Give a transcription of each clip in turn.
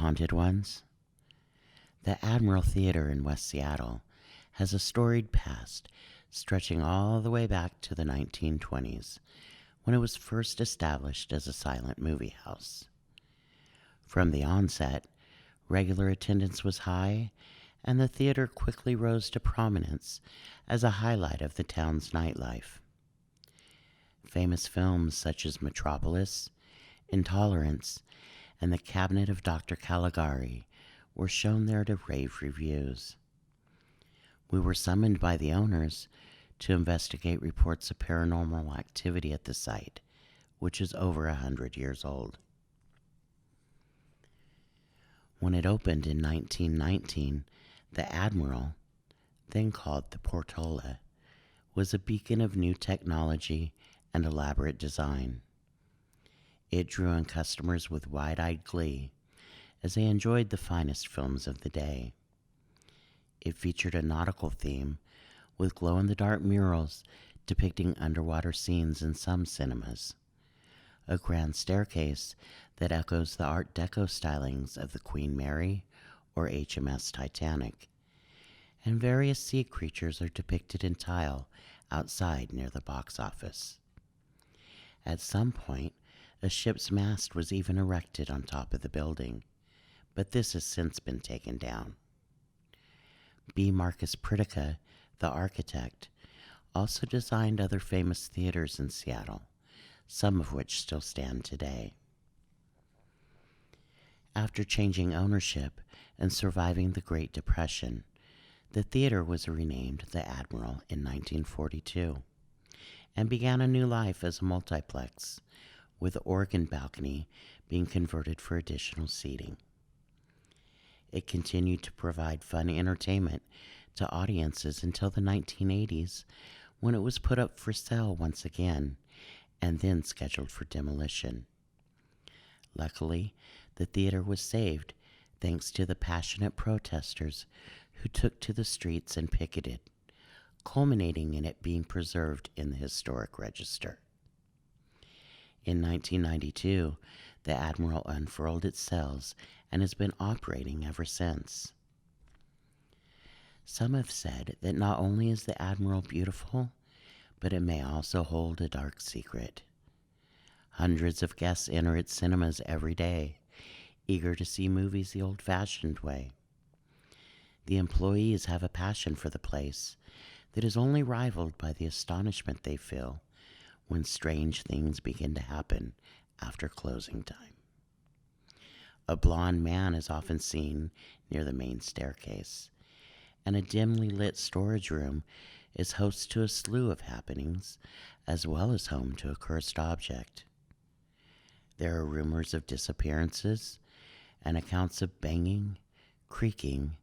haunted ones? The Admiral Theater in West Seattle has a storied past stretching all the way back to the 1920s, when it was first established as a silent movie house. From the onset, regular attendance was high, and the theater quickly rose to prominence as a highlight of the town's nightlife. Famous films such as Metropolis, Intolerance, and The Cabinet of Dr. Caligari were shown there to rave reviews. We were summoned by the owners to investigate reports of paranormal activity at the site, which is over 100 years old. When it opened in 1919, the Admiral, then called the Portola, was a beacon of new technology and elaborate design. It drew in customers with wide-eyed glee as they enjoyed the finest films of the day. It featured a nautical theme with glow-in-the-dark murals depicting underwater scenes in some cinemas, a grand staircase that echoes the Art Deco stylings of the Queen Mary or HMS Titanic, and various sea creatures are depicted in tile outside near the box office. At some point, a ship's mast was even erected on top of the building, but this has since been taken down. B. Marcus Pritica, the architect, also designed other famous theaters in Seattle, some of which still stand today. After changing ownership and surviving the Great Depression, the theater was renamed the Admiral in 1942 and began a new life as a multiplex, with the organ balcony being converted for additional seating. It continued to provide fun entertainment to audiences until the 1980s, when it was put up for sale once again and then scheduled for demolition. Luckily, the theater was saved thanks to the passionate protesters who took to the streets and picketed, culminating in it being preserved in the Historic Register. In 1992, the Admiral unfurled its sails and has been operating ever since. Some have said that not only is the Admiral beautiful, but it may also hold a dark secret. Hundreds of guests enter its cinemas every day, eager to see movies the old-fashioned way. The employees have a passion for the place that is only rivaled by the astonishment they feel when strange things begin to happen after closing time. A blond man is often seen near the main staircase, and a dimly lit storage room is host to a slew of happenings, as well as home to a cursed object. There are rumors of disappearances and accounts of banging, creaking,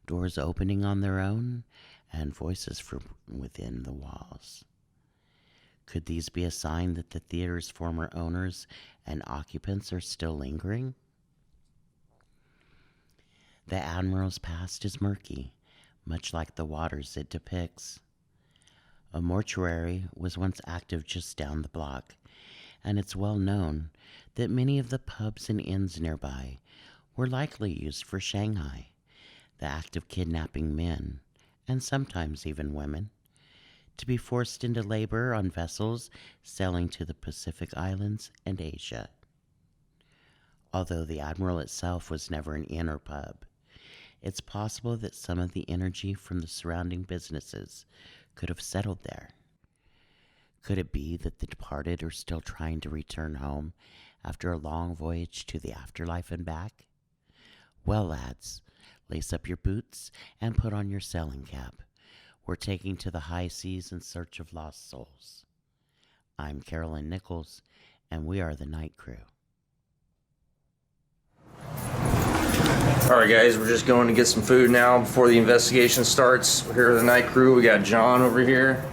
doors opening on their own, and voices from within the walls. Could these be a sign that the theater's former owners and occupants are still lingering? The Admiral's past is murky, much like the waters it depicts. A mortuary was once active just down the block, and it's well known that many of the pubs and inns nearby were likely used for Shanghai, the act of kidnapping men, and sometimes even women, to be forced into labor on vessels sailing to the Pacific Islands and Asia. Although the Admiral itself was never an inn or pub, it's possible that some of the energy from the surrounding businesses could have settled there. Could it be that the departed are still trying to return home after a long voyage to the afterlife and back? Well, lads, lace up your boots and put on your sailing cap. We're taking to the high seas in search of lost souls. I'm Carolyn Nicolls, and we are the Night Crew. Alright guys, we're just going to get some food now before the investigation starts. We're here with the Night Crew. We got John over here.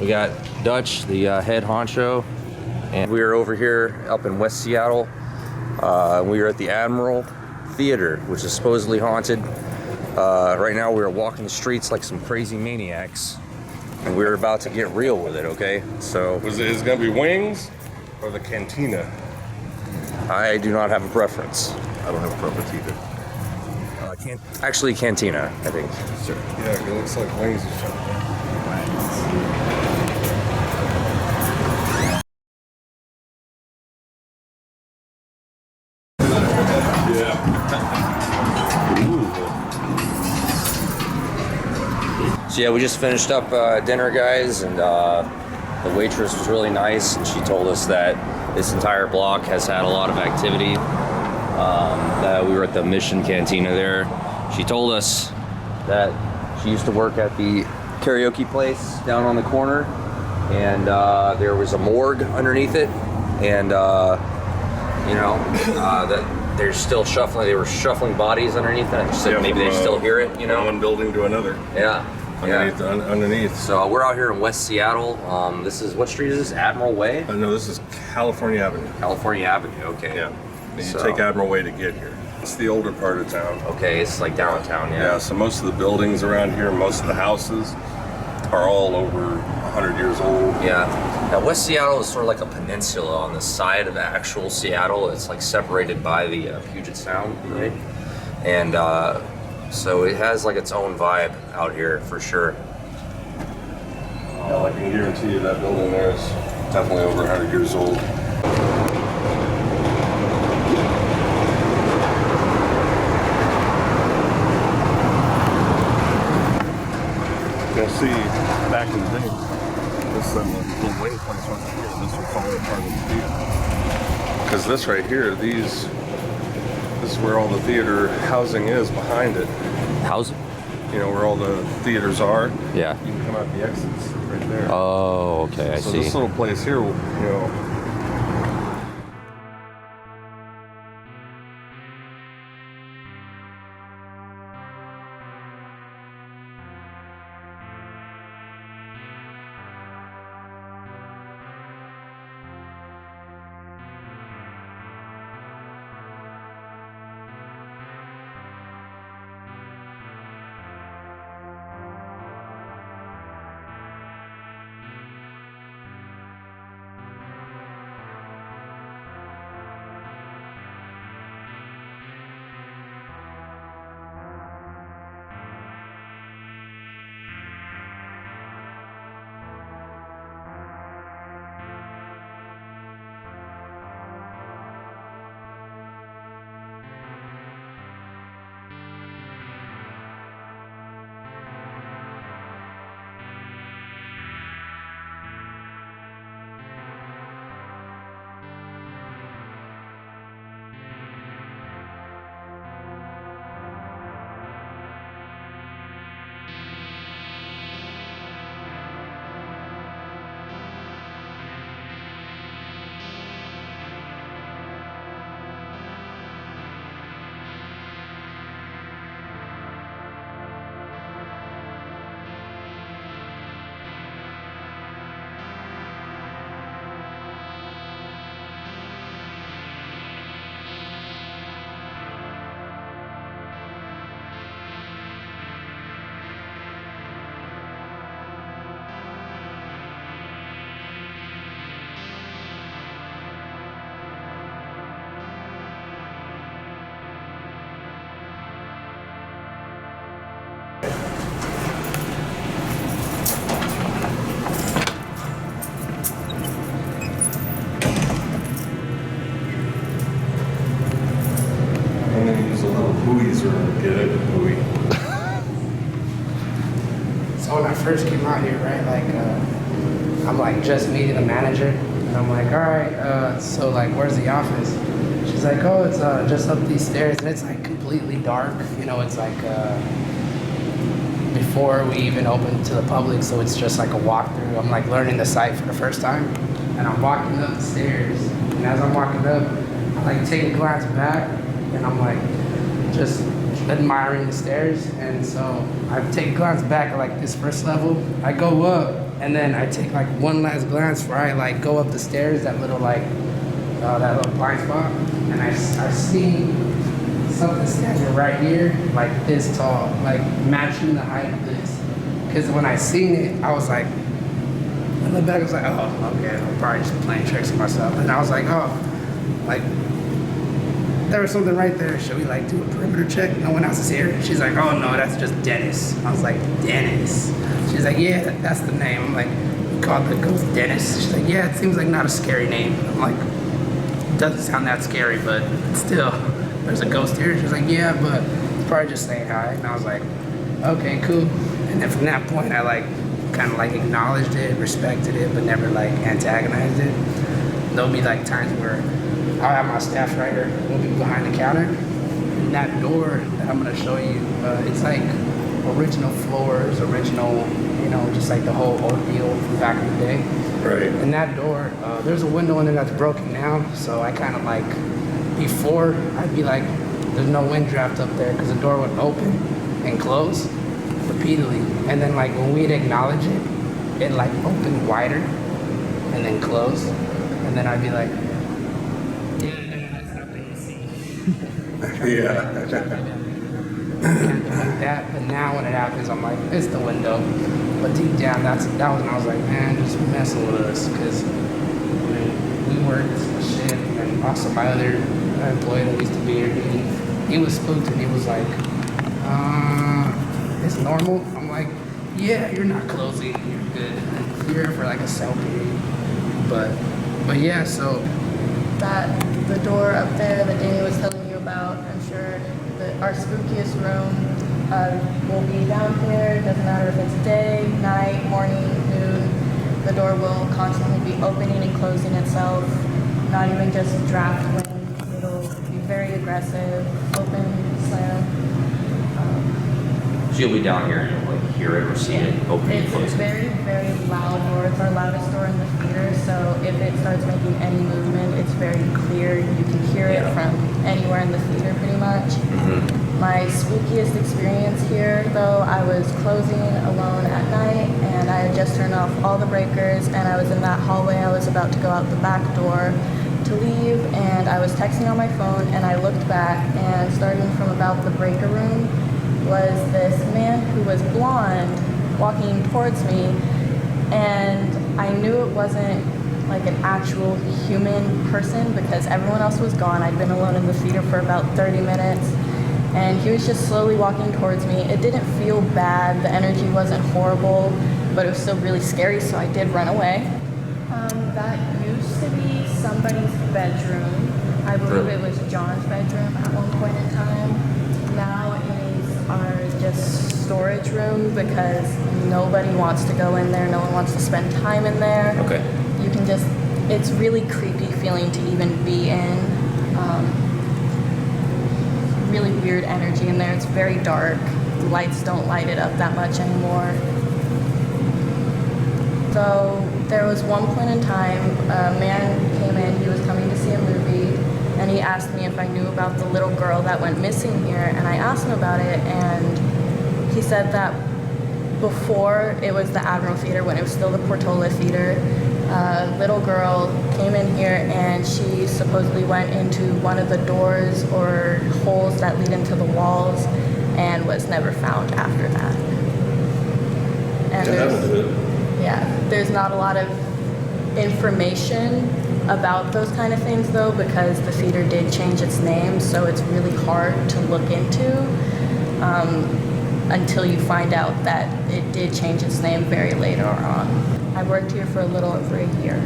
We got Dutch, the head honcho. And we are over here up in West Seattle. We are at the Admiral Theater, which is supposedly haunted. Right now we are walking the streets like some crazy maniacs. And we're about to get real with it, okay? So, Is it gonna be wings or the cantina? I do not have a preference. I don't have a preference either. Can't actually cantina, I think. Sure. Yeah, it looks like wings or something. So yeah, we just finished up dinner, guys, and the waitress was really nice, and she told us that this entire block has had a lot of activity. That we were at the Mission Cantina there. She told us that she used to work at the karaoke place down on the corner, and there was a morgue underneath it, and that they're still shuffling. They were shuffling bodies underneath it. She said maybe they still hear it. You know, one building to another. Yeah. Underneath. So we're out here in West Seattle. This is, what street is this? Admiral Way? No, this is California Avenue. California Avenue. Okay. Yeah. You take Admiral Way to get here. It's the older part of town. Okay, it's like downtown. Yeah. So most of the buildings around here, most of the houses, are all over 100 years old. Yeah. Now West Seattle is sort of like a peninsula on the side of actual Seattle. It's like separated by the Puget Sound, right? And so it has like its own vibe out here for sure. I can guarantee you that building there is definitely over 100 years old. You'll see back in the day, this little wing place wasn't here. This would fall apart of the theater. Because this right here, this is where all the theater housing is behind it. Housing? You know, where all the theaters are. Yeah. You can come out the exits right there. Oh, okay, I see. So this little place here, So when I first came out here, right, like, I'm like just meeting the manager, and I'm like, all right, so like, where's the office? She's like, oh, it's just up these stairs, and it's like completely dark, you know, it's like before we even open to the public, so it's just like a walkthrough. I'm like learning the site for the first time, and I'm walking up the stairs, and as I'm walking up, I like take a glance back, and I'm like just admiring the stairs, and so I take a glance back at like this first level. I go up, and then I take like one last glance where I like go up the stairs, that little like that little blind spot, and I see something standing right here, like this tall, like matching the height of this. Because when I seen it, I was like, I looked back, I was like, oh, okay, I'm probably just playing tricks on myself. And I was like, oh, like there was something right there. Should we like do a perimeter check? No one else is here. She's like, oh no, that's just Dennis. I was like, Dennis? She's like, yeah, that's the name. I'm like, you called the ghost Dennis? She's like, yeah, it seems like not a scary name. I'm like, it doesn't sound that scary, but still, there's a ghost here. She's like, yeah, but it's probably just saying hi. And I was like, okay, cool. And then from that point, I like kind of like acknowledged it, respected it, but never like antagonized it. There'll be like times where I'll have my staff writer, we'll be behind the counter, and that door that I'm gonna show you, it's like original floors, original, you know, just like the whole ordeal from back in the day. Right. And that door, there's a window in there that's broken now, so I kind of like, before, I'd be like, there's no wind draft up there, because the door would open and close repeatedly. And then like when we'd acknowledge it, it like opened wider and then closed. And then I'd be like, yeah, that's nothing to see. Yeah. Can't do like that. But now when it happens, I'm like, it's the window. But deep down, that was when I was like, man, just messing with us. Because we worked shit. And also my other employee that used to be here, he was spooked and he was like, it's normal. I'm like, yeah, you're not closing. You're good. You're here for like a selfie. But yeah, so. The door up there that Danny was telling you about, I'm sure that our spookiest room will be down here. Doesn't matter if it's day, night, morning, noon. The door will constantly be opening and closing itself. Not even just draft wind. It'll be very aggressive, open, slam. So you'll be down here and you'll like hear it or see it opening and It's closing. very, very loud door. It's our loudest door in the theater, so if it starts making any movement, it's very clear. You can hear it from anywhere in the theater pretty much. Mm-hmm. My spookiest experience here, though, I was closing alone at night, and I had just turned off all the breakers, and I was in that hallway. I was about to go out the back door to leave, and I was texting on my phone, and I looked back, and starting from about the breaker room, was this man who was blonde walking towards me, and I knew it wasn't like an actual human person because everyone else was gone. I'd been alone in the theater for about 30 minutes, and he was just slowly walking towards me. It didn't feel bad, the energy wasn't horrible, but it was still really scary, so I did run away. That used to be somebody's bedroom. I believe it was John's bedroom at one point in time. Now it is our just storage room because nobody wants to go in there, no one wants to spend time in there. Okay. You can just, it's really creepy feeling to even be in. Really weird energy in there. It's very dark. The lights don't light it up that much anymore. So there was one point in time, a man came in, he was coming to see a movie, and he asked me if I knew about the little girl that went missing here, and I asked him about it, and he said that before it was the Admiral Theater, when it was still the Portola Theater, a little girl came in here and she supposedly went into one of the doors or holes that lead into the walls and was never found after that. And there's not a lot of information about those kind of things though, because the theater did change its name, so it's really hard to look into until you find out that it did change its name very later on. I worked here for a little over a year.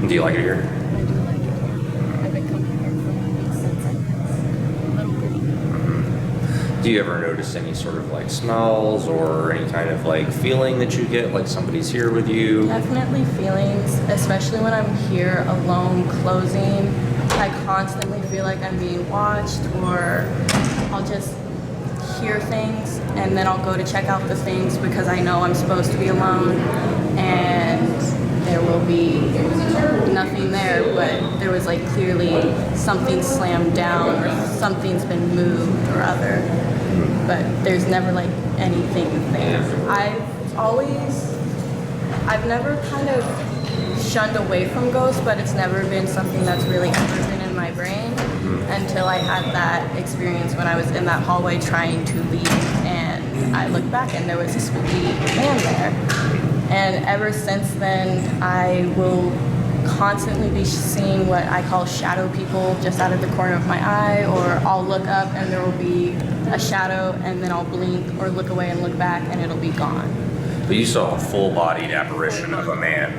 Do you like it here? I do like it here. I've been coming here for weeks since a little bit. Do you ever notice any sort of like smells or any kind of like feeling that you get like somebody's here with you? Definitely feelings, especially when I'm here alone closing. I constantly feel like I'm being watched, or I'll just hear things and then I'll go to check out the things because I know I'm supposed to be alone, and there will be nothing there, but there was like clearly something slammed down or something's been moved or other, but there's never like anything there. I've never kind of shunned away from ghosts, but it's never been something that's really ever been in my brain until I had that experience when I was in that hallway trying to leave, and I looked back and there was a spooky man there. And ever since then, I will constantly be seeing what I call shadow people just out of the corner of my eye, or I'll look up and there will be a shadow and then I'll blink or look away and look back and it'll be gone. But you saw a full-bodied apparition of a man.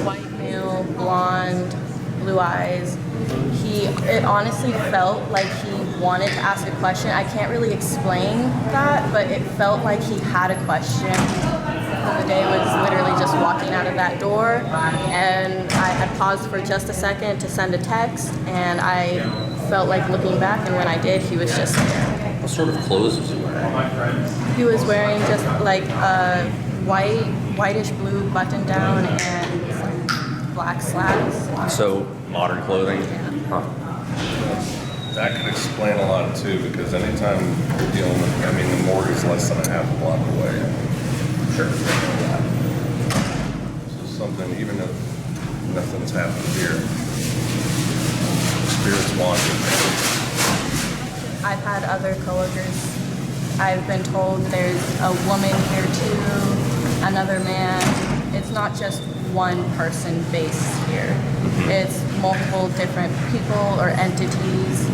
White male, blonde, blue eyes. It honestly felt like he wanted to ask a question. I can't really explain that, but it felt like he had a question. The day was literally just walking out of that door, and I had paused for just a second to send a text, and I felt like looking back, and when I did, he was just there. What sort of clothes was he wearing? He was wearing just like a whitish blue button down and black slacks. So, modern clothing? Huh. That could explain a lot too, because anytime you're dealing with, I mean, the morgue is less than a half a block away. Sure. So something, even if nothing's happened here, spirits wandering. I've had other coworkers. I've been told there's a woman here too, another man. It's not just one person based here. It's multiple different people or entities,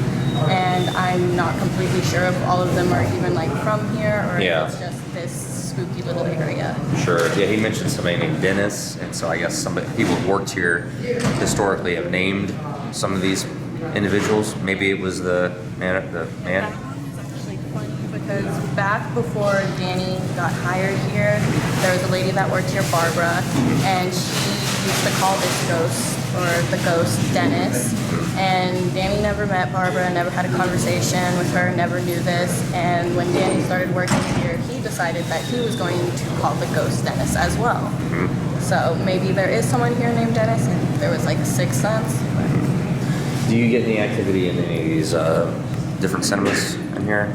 and I'm not completely sure if all of them are even like from here or if it's just this spooky little area. Sure. Yeah, he mentioned somebody named Dennis, and so I guess some people who worked here historically have named some of these individuals. Maybe it was the man. It's actually funny because back before Danny got hired here, there was a lady that worked here, Barbara, and she used to call this ghost, or the ghost, Dennis. And Danny never met Barbara, never had a conversation with her, never knew this. And when Danny started working here, he decided that he was going to call the ghost Dennis as well. So maybe there is someone here named Dennis, and there was like a sixth sense. Do you get any activity in any of these different cinemas in here?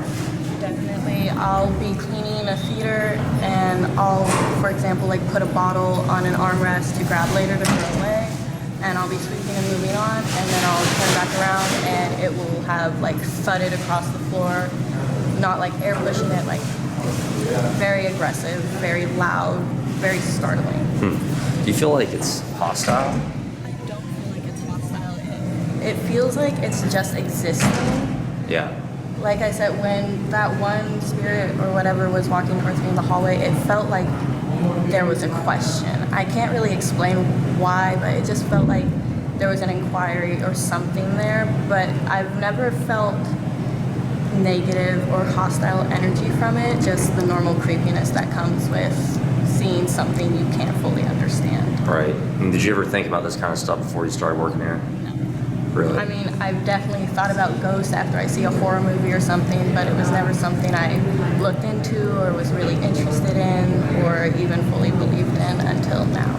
Definitely. I'll be cleaning a theater, and I'll, for example, like put a bottle on an armrest to grab later to throw away, and I'll be sweeping and moving on, and then I'll turn back around and it will have like thudded across the floor, not like air pushing it, like very aggressive, very loud, very startling. Do you feel like it's hostile? I don't feel like it's hostile. It feels like it's just existing. Yeah. Like I said, when that one spirit or whatever was walking towards me in the hallway, it felt like there was a question. I can't really explain why, but it just felt like there was an inquiry or something there, but I've never felt negative or hostile energy from it, just the normal creepiness that comes with seeing something you can't fully understand. Right. And did you ever think about this kind of stuff before you started working here? Really? I mean, I've definitely thought about ghosts after I see a horror movie or something, but it was never something I looked into or was really interested in or even fully believed in until now.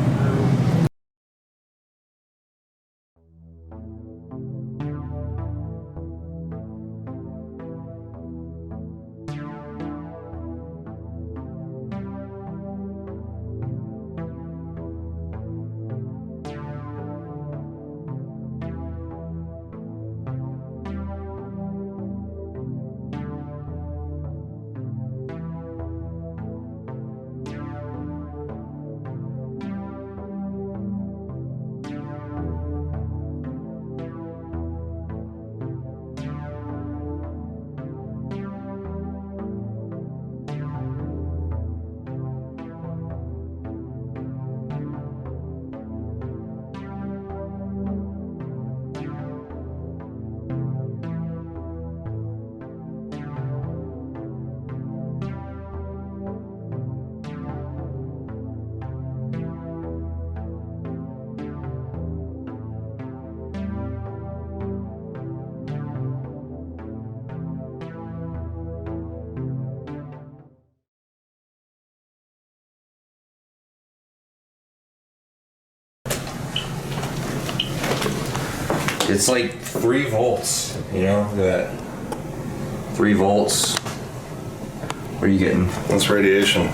It's like 3 volts, you know, look at that. 3 volts. What are you getting? That's radiation.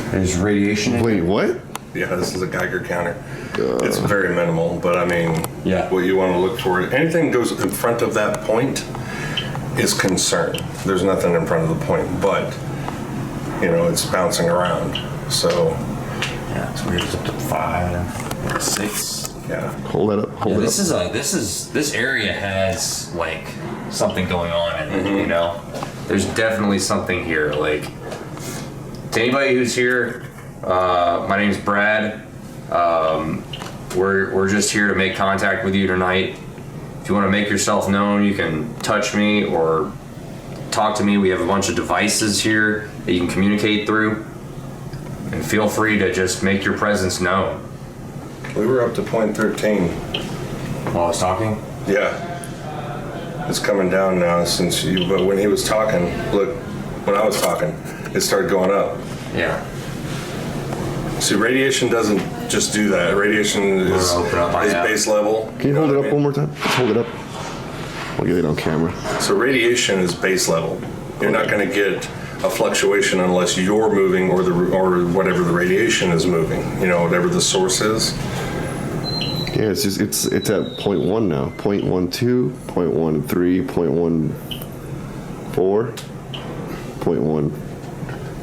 There's radiation in Wait, it? what? Yeah, this is a Geiger counter. It's very minimal, but I mean, what you want to look for, anything goes in front of that point is concern. There's nothing in front of the point, but, you know, it's bouncing around. So, Yeah. So we're up to 5, 6. Yeah. Hold that up. Hold it up. This area has like something going on in it, you know? There's definitely something here. Like, to anybody who's here, my name's Brad. We're just here to make contact with you tonight. If you want to make yourself known, you can touch me or talk to me. We have a bunch of devices here that you can communicate through. And feel free to just make your presence known. We were up to point 13. While I was talking? Yeah. It's coming down now since you, but when he was talking, look, when I was talking, it started going up. Yeah. See, radiation doesn't just do that. Radiation is base level. Can you hold it up one more time? Just hold it up. I'll get it on camera. So radiation is base level. You're not going to get a fluctuation unless you're moving or whatever the radiation is moving. You know, whatever the source is. Yeah, it's just it's at 0.1 now. 0.12, 0.13, 0.14, 0.1.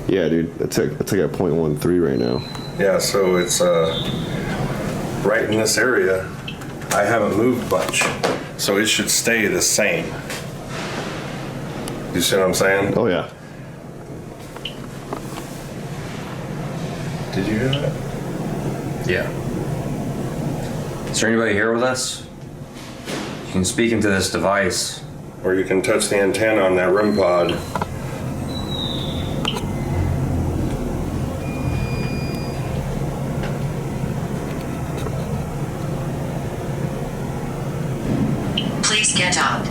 Yeah, dude, it's like at 0.13 right now. Yeah, so it's right in this area. I haven't moved much, so it should stay the same. You see what I'm saying? Oh yeah. Did you hear that? Yeah. Is there anybody here with us? You can speak into this device. Or you can touch the antenna on that REM pod. Please get out.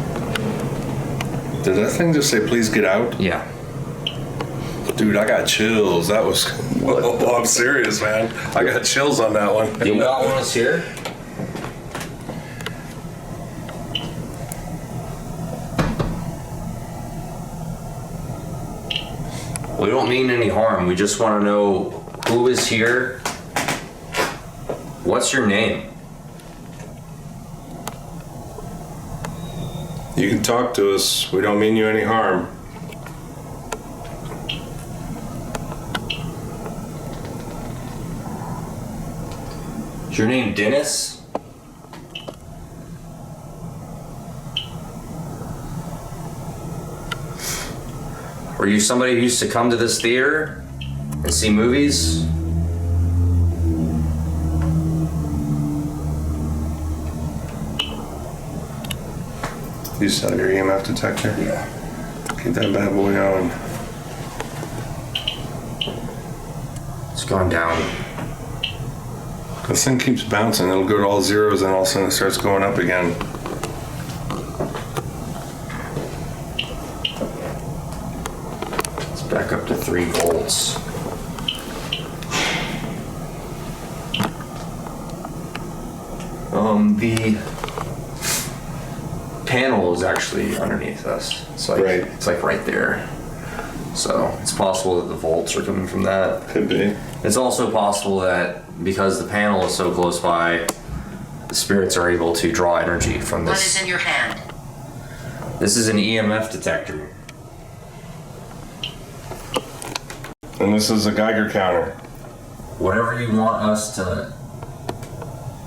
Did that thing just say, please get out? Yeah. Dude, I got chills. That was... Oh, I'm serious, man. I got chills on that one. Do you not want us here? We don't mean any harm. We just want to know who is here. What's your name? You can talk to us. We don't mean you any harm. Is your name Dennis? Were you somebody who used to come to this theater and see movies? You saw your EMF detector? Yeah. Keep that bad boy on. It's gone down. This thing keeps bouncing. It'll go to all zeros and all of a sudden it starts going up again. It's back up to 3 volts. The panel is actually underneath us. It's like, Right. It's like right there. So it's possible that the volts are coming from that. Could be. It's also possible that because the panel is so close by, the spirits are able to draw energy from What this. is in your hand? This is an EMF detector. And this is a Geiger counter. Whatever you want us to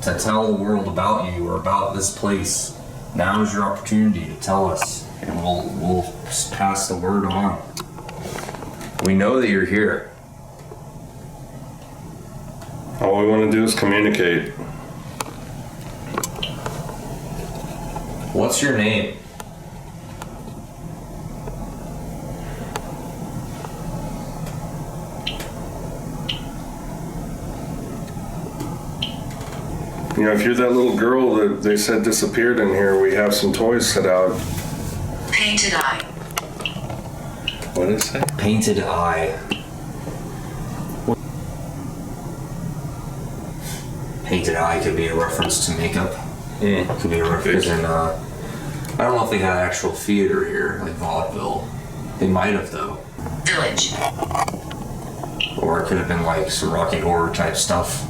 tell the world about you or about this place, now is your opportunity to tell us, and we'll pass the word on. We know that you're here. All we want to do is communicate. What's your name? You know, if you're that little girl that they said disappeared in here, we have some toys set out. Painted eye. What did it say? Painted eye. Painted eye could be a reference to makeup. Could be a reference in, I don't know if they had actual theater here, like vaudeville. They might have, though. Village. Or it could have been like some Rocky Horror type stuff,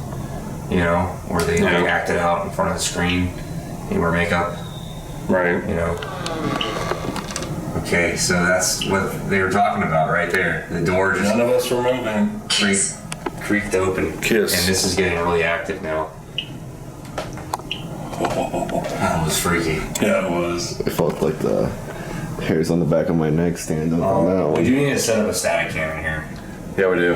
you know, where they like acted out in front of the screen. They wear makeup, Right. you know. Okay, so that's what they were talking about right there. The door just None of us were moving. Kiss. creaked open. Kiss. And this is getting really active now. That was freaky. Yeah, it was. I felt like the hairs on the back of my neck stand up on that We one. do need to set up a static cam in here. Yeah, we do.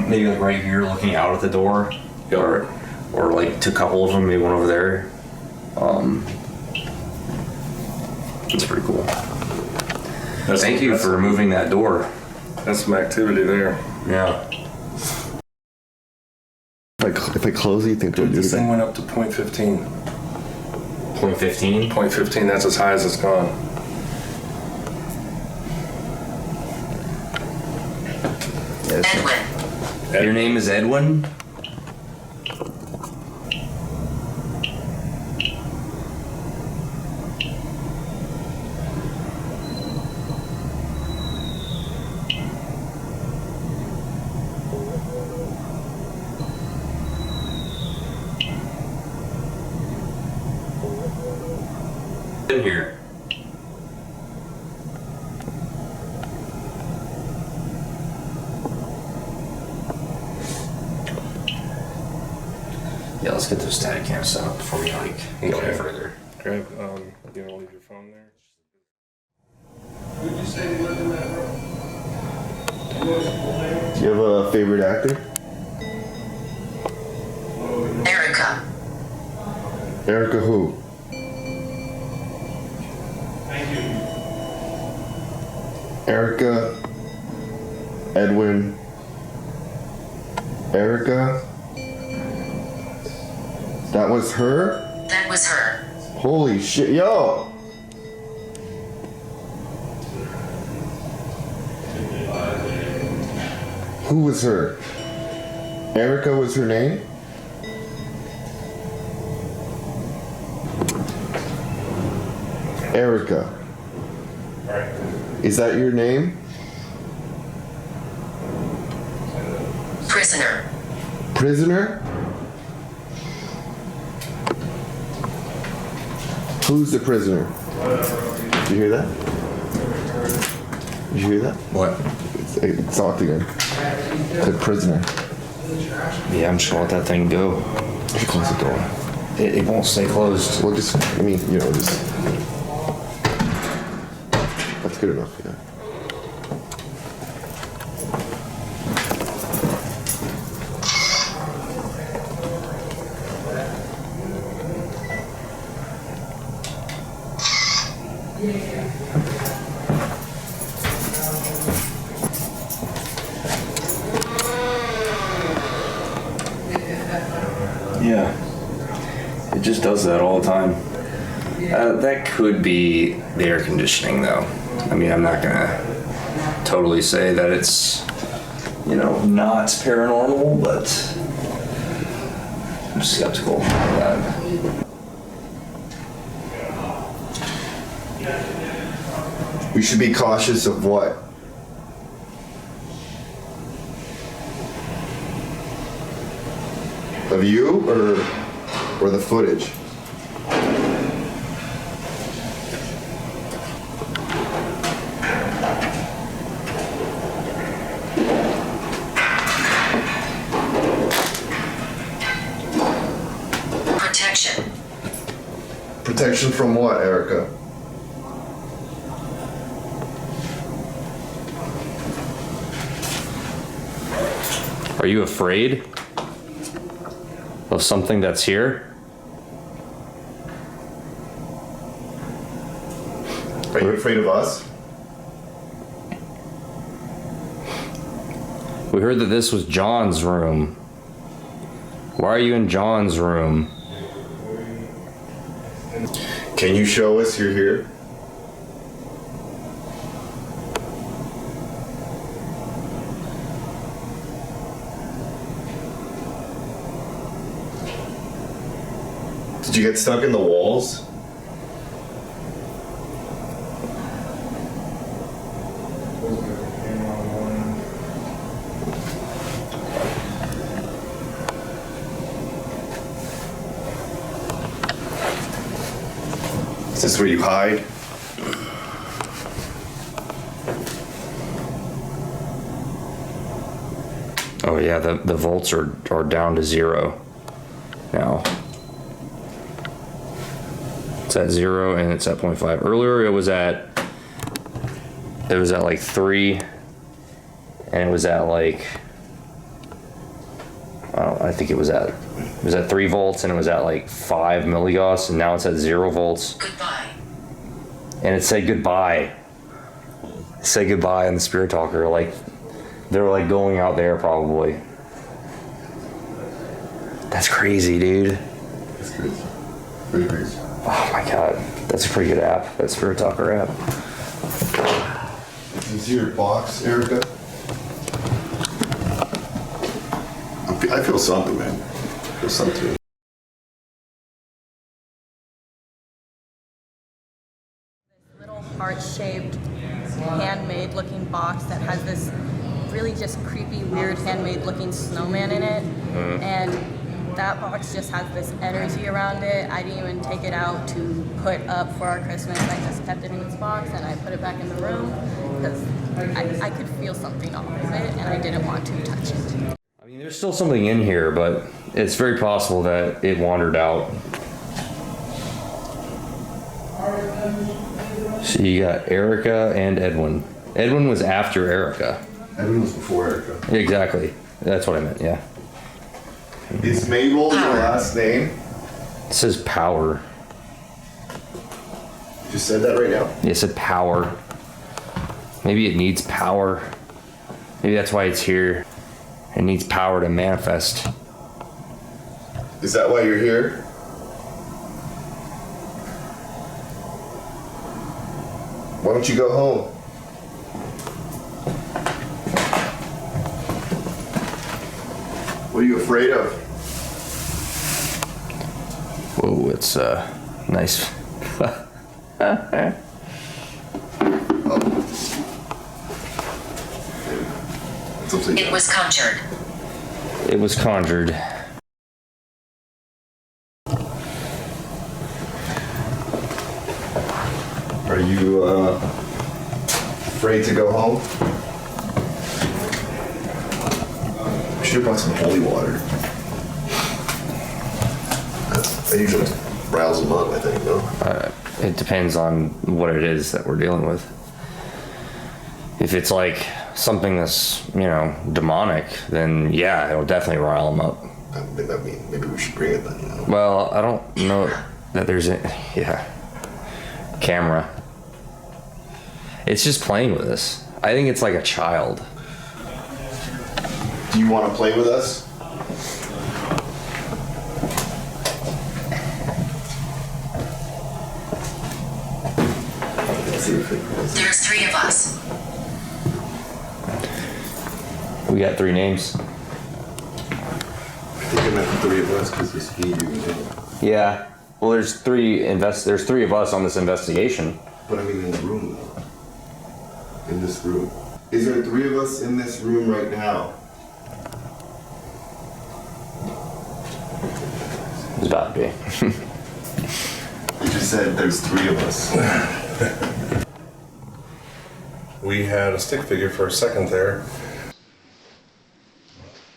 Maybe like right here looking out at the door. Or like to a couple of them, maybe one over there. It's pretty cool. Thank you for removing that door. That's some activity there. Yeah. If I close it, you think they'll do This thing that? went up to 0.15. 0.15? 0.15, that's as high as it's gone. Edwin. Your name is Edwin? In here. Yeah, let's get those static cams set up before we go any further. Grab, you want to leave your phone there? Do you have a favorite actor? Erica. Erica who? Erica, Edwin, Erica. That was her? That was her. Holy shit, yo! Who was her? Erica was her name? Erica. Is that your name? Prisoner. Prisoner? Who's the prisoner? Did you hear that? Did you hear that? What? It's off again. The prisoner. Yeah, I'm just gonna let that thing go. You should close the door. It won't stay closed. Well, just, I mean, you know, just. That's good enough, yeah. Yeah. It just does that all the time. That could be the air conditioning, though. I mean, I'm not gonna totally say that it's, not paranormal, but I'm skeptical of that. We should be cautious of what? Of you or the footage? Protection. Protection from what, Erica? Are you afraid of something that's here? Are you afraid of us? We heard that this was John's room. Why are you in John's room? Can you show us you're here? Did you get stuck in the walls? Is this where you hide? Oh yeah, the volts are down to 0 now. It's at 0 and it's at 0.5. Earlier it was at like 3, and it was at like, I think it was at 3 volts, and it was at like 5 milligauss, and now it's at 0 volts. Goodbye. And it said goodbye. Say goodbye on the spirit talker, like they're like going out there probably. That's crazy, dude. That's crazy. Pretty crazy. Oh my god, that's a pretty good app. That spirit talker app. Is your box, Erica? I feel something, man. I feel something. Little heart-shaped, handmade looking box that has this really just creepy, weird, handmade looking snowman in it. And that box just has this energy around it. I didn't even take it out to put up for our Christmas. I just kept it in its box and I put it back in the room because I could feel something off of it and I didn't want to touch it. I mean, there's still something in here, but it's very possible that it wandered out. So you got Erica and Edwin. Edwin was after Erica. Edwin was before Erica. Exactly. That's what I meant, yeah. Is Mabel your last name? It says power. You just said that right now? It said power. Maybe it needs power. Maybe that's why it's here. It needs power to manifest. Is that why you're here? Why don't you go home? What are you afraid of? Whoa, it's nice. It was conjured. It was conjured. Are you afraid to go home? I should have brought some holy water. That usually riles them up, I think, no? It depends on what it is that we're dealing with. If it's like something that's, demonic, then yeah, it'll definitely rile them up. I mean, maybe we should bring it then, you know? Well, I don't know that there's a, camera. It's just playing with us. I think it's like a child. Do you want to play with us? There's 3 of us. We got 3 names. I think I meant the 3 of us because it's he, you, and him. Yeah. Well, there's 3 of us on this investigation. But I mean in the room, though. In this room. Is there 3 of us in this room right now? It's about to be. You just said there's 3 of us. We had a stick figure for a second there.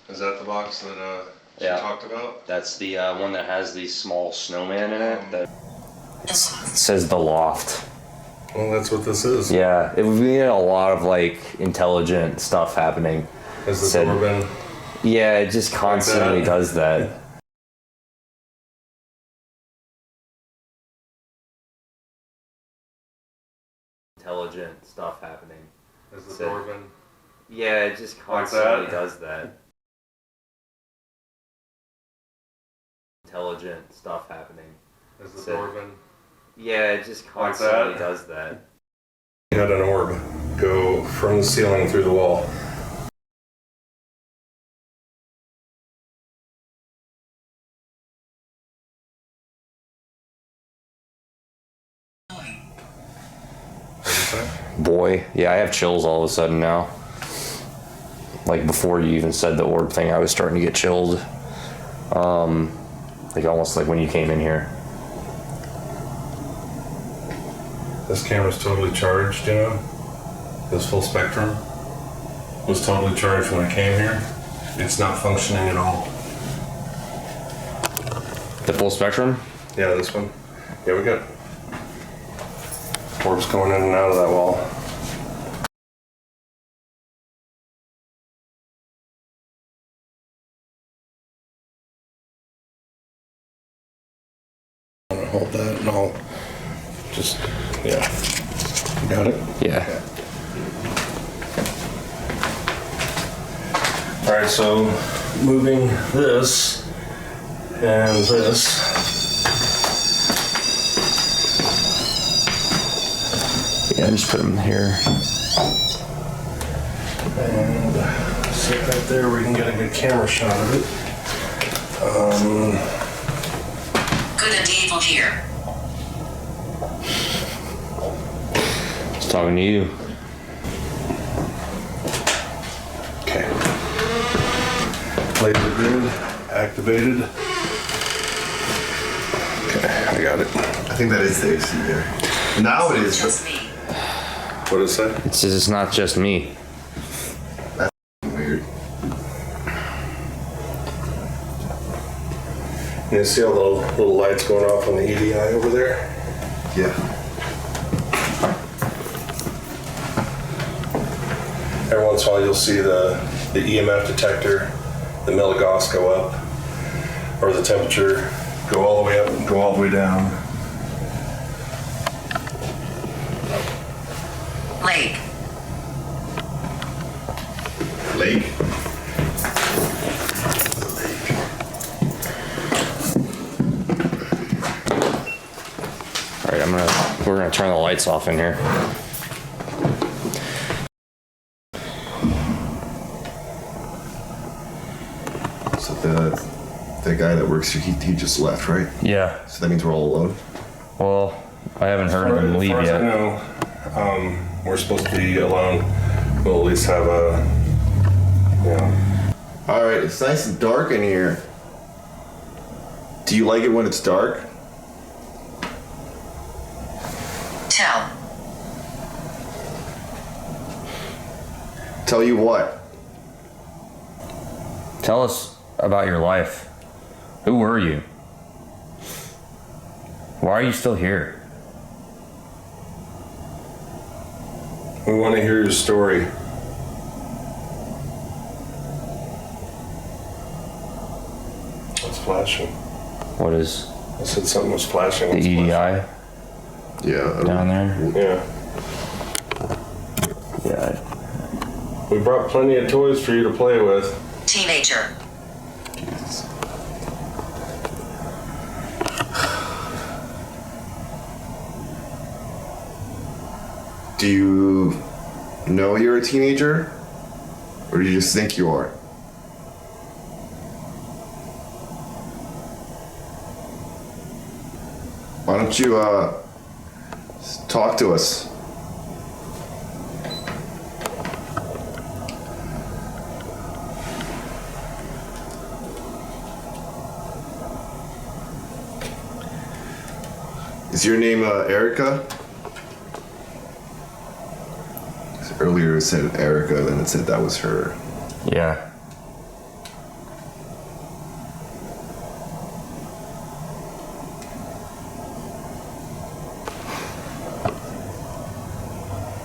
Is that the box that she talked about? That's the one that has the small snowman in it. That it says the loft. Well, that's what this is. Yeah, we had a lot of like intelligent stuff happening. Has the door been? Yeah, it just constantly does that. Intelligent stuff happening. Has the door been? Yeah, it just constantly does that. Intelligent stuff happening. Has the door been? Yeah, it just constantly does that. We had an orb go from the ceiling through the wall. Boy, yeah, I have chills all of a sudden now. Like before you even said the orb thing, I was starting to get chilled. Like almost like when you came in here. This camera's totally charged, This full spectrum was totally charged when I came here. It's not functioning at all. The full spectrum? Yeah, this one. Yeah, we got orbs going in and out of that wall. I'm gonna hold that and I'll just, yeah. You got it? Yeah. All right, so moving this and this. Yeah, just put them here. And sit right there where we can get a good camera shot of it. Good and evil here. Just talking to you. Okay. Laser grid activated. Okay, I got it. I think that is the AC there. Now it is. Just me. What did it say? It says it's not just me. Weird. You see all the little lights going off on the EDI over there? Yeah. Every once in a while you'll see the EMF detector, the milligauss go up, or the temperature go all the way up and go all the way down. Lake. Lake. All right, we're gonna turn the lights off in here. So the guy that works here, he just left, right? Yeah. So that means we're all alone. Well, I haven't heard them leave As far as I yet. know, we're supposed to be alone. We'll at least have a, All right, it's nice and dark in here. Do you like it when it's dark? Tell. Tell you what? Tell us about your life. Who were you? Why are you still here? we want to hear your story. What's flashing? What is I said something was flashing. the What's EDI flashing? Yeah. down there? Yeah. Yeah. We brought plenty of toys for you to play with. Teenager. Do you know you're a teenager? Or do you just think you are? Why don't you, talk to us? Is your name, Erica? Earlier it said Erica, then it said that was her. Yeah.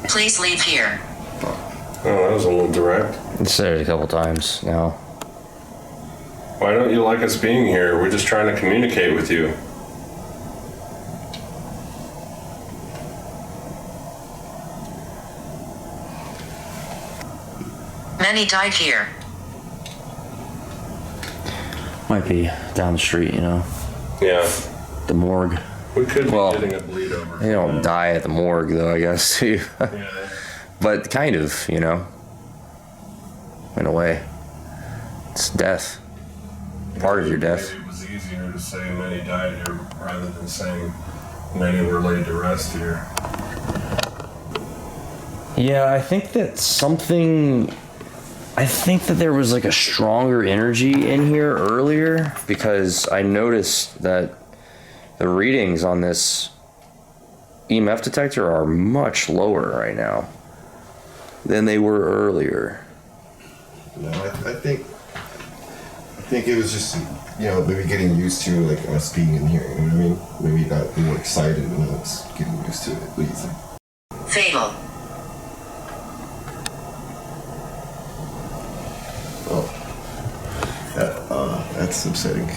Please leave here. Oh, that was a little direct. It's said it a couple times now. Why don't you like us being here? We're just trying to communicate with you. Many died here. Might be down the street, you know. Yeah. The morgue. We could be Well, getting a bleed over. They don't die at the morgue, though, I guess, too. Yeah. But kind of, you know. In a way. It's death. Part of your death. Maybe it was easier to say many died here rather than saying many were laid to rest here. Yeah, I think that there was like a stronger energy in here earlier because I noticed that the readings on this EMF detector are much lower right now than they were earlier. No, I think think it was just, maybe getting used to like us being in here. You know what I mean? Maybe you got more excited and now it's getting used to it. What do you think? Fatal. Oh, that's upsetting.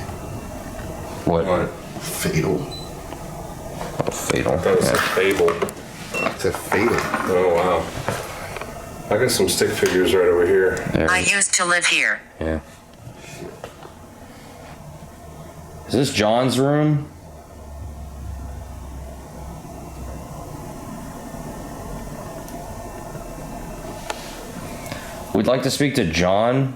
What? Fatal. Oh, fatal. That was a fable. It's a fatal. Oh, wow. I got some stick figures right over here. There. I used to live here. Yeah. Is this John's room? We'd like to speak to John.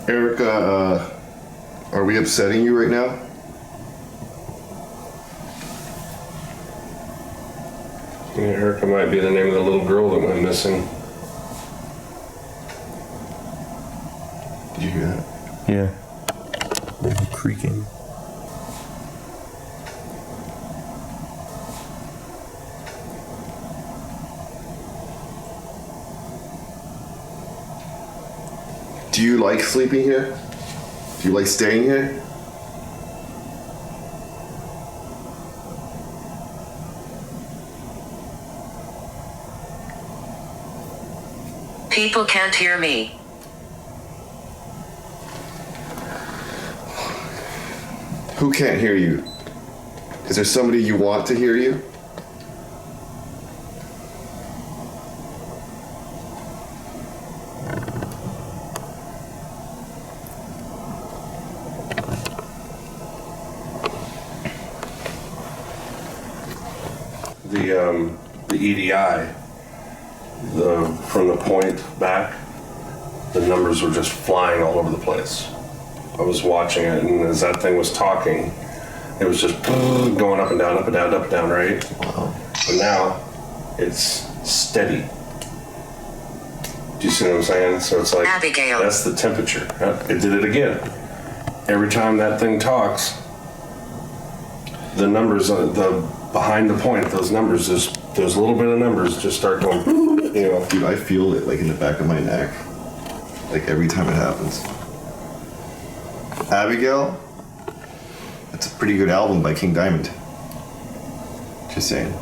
Erica, are we upsetting you right now? Yeah, Erica might be the name of the little girl that went missing. Did you hear that? Yeah. Maybe creaking. Do you like sleeping here? Do you like staying here? People can't hear me. Who can't hear you? Is there somebody you want to hear you? The EDI, from the point back, the numbers were just flying all over the place. I was watching it, and as that thing was talking, it was just going up and down, up and down, up and down, right? Wow. But now, it's steady. Do you see what I'm saying? So it's like, Abigail. that's the temperature. It did it again. Every time that thing talks, the numbers, behind the point, those numbers, those little bit of numbers just start going, Dude, I feel it like in the back of my neck. Like every time it happens. Abigail? That's a pretty good album by King Diamond. Just saying.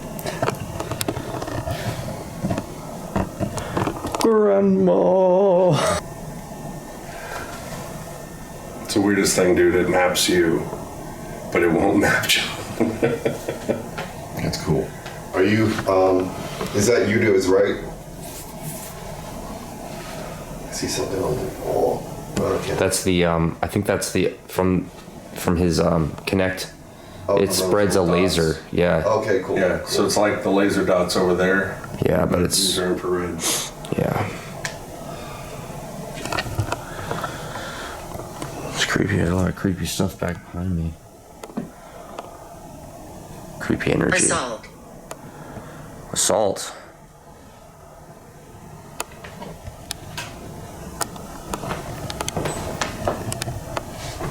Grandma. It's the weirdest thing, dude. It maps you, but it won't map you. That's cool. Are you, is that you, dudes, right? I see something on the wall. Okay. That's the I think that's the from his Connect. Oh, It spreads a dots. laser. Yeah. Okay, cool. Yeah, so it's like the laser dots over there. Yeah, but These it's are infrared. yeah. It's creepy. A lot of creepy stuff back behind me. Creepy energy. Assault. Assault.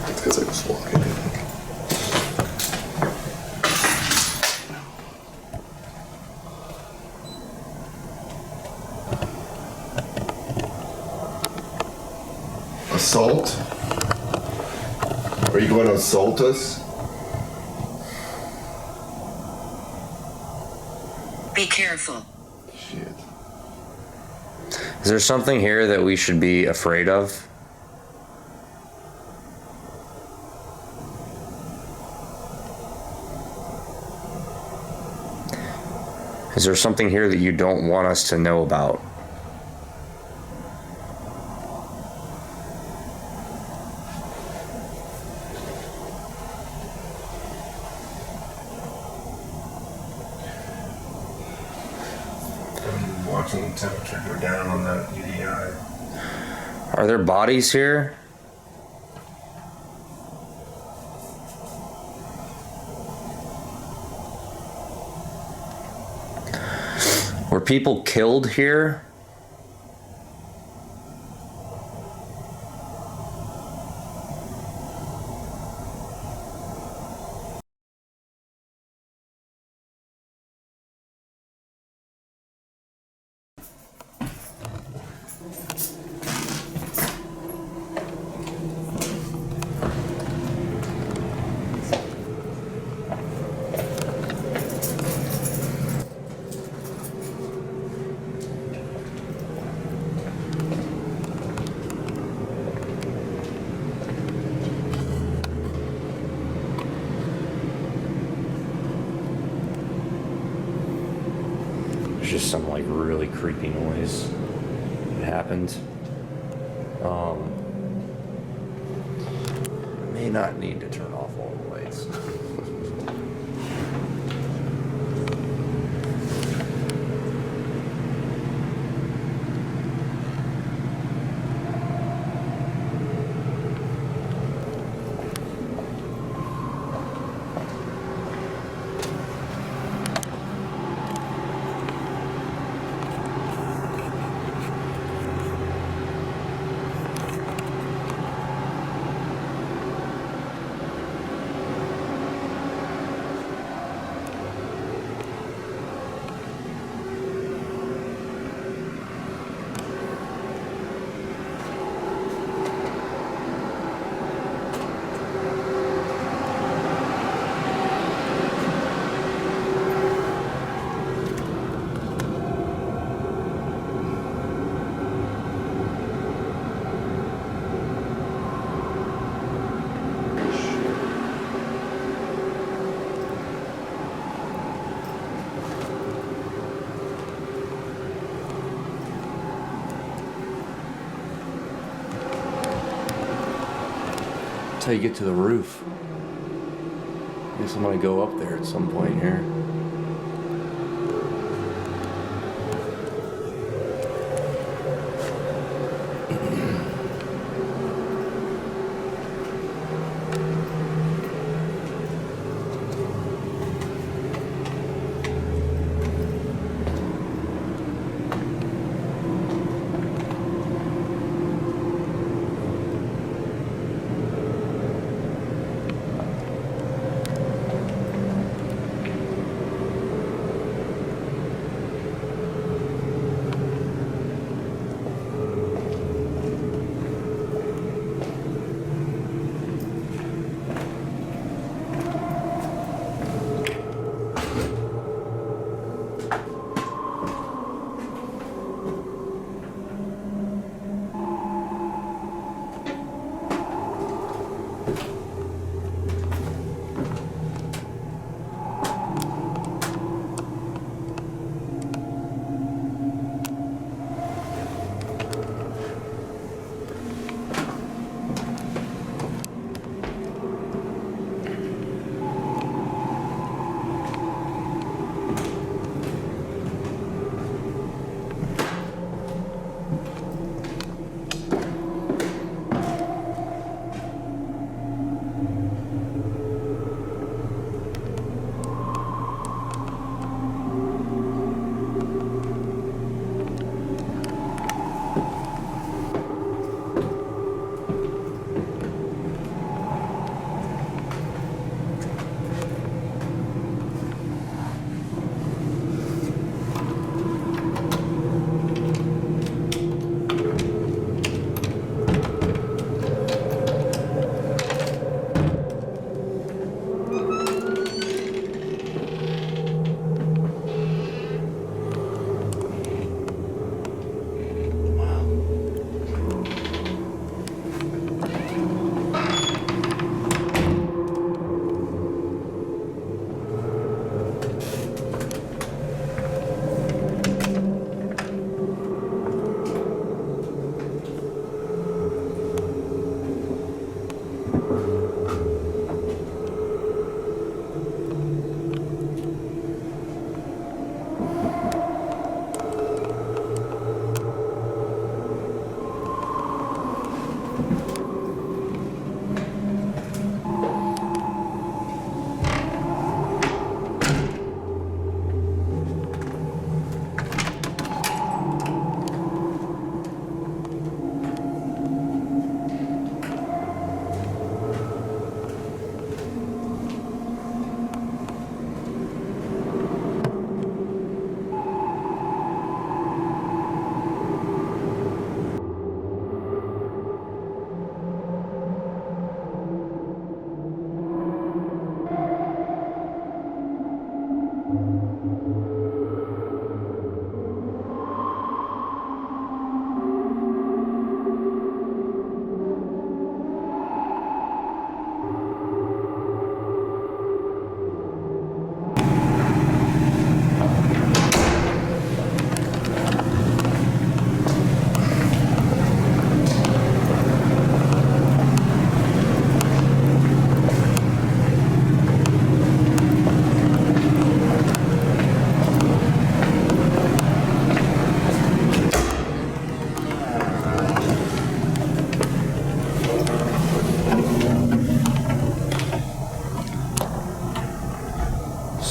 It's because I was walking, I think. Assault? Are you going to assault us? Be careful. Shit. Is there something here that we should be afraid of? Is there something here that you don't want us to know about? I'm watching the temperature go down on that EDI. Are there bodies here? Were people killed here? There's just some like really creepy noise that happened. May not need to turn off all the lights. That's how you get to the roof. I guess I'm gonna go up there at some point here.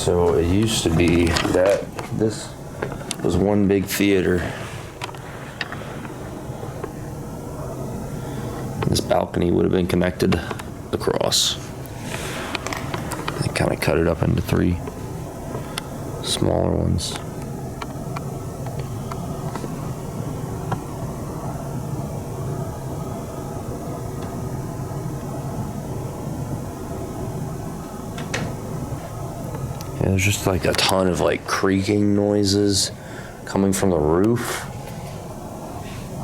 So it used to be that this was one big theater. This balcony would have been connected across. They kind of cut it up into 3 smaller ones. Yeah, there's just like a ton of like creaking noises coming from the roof.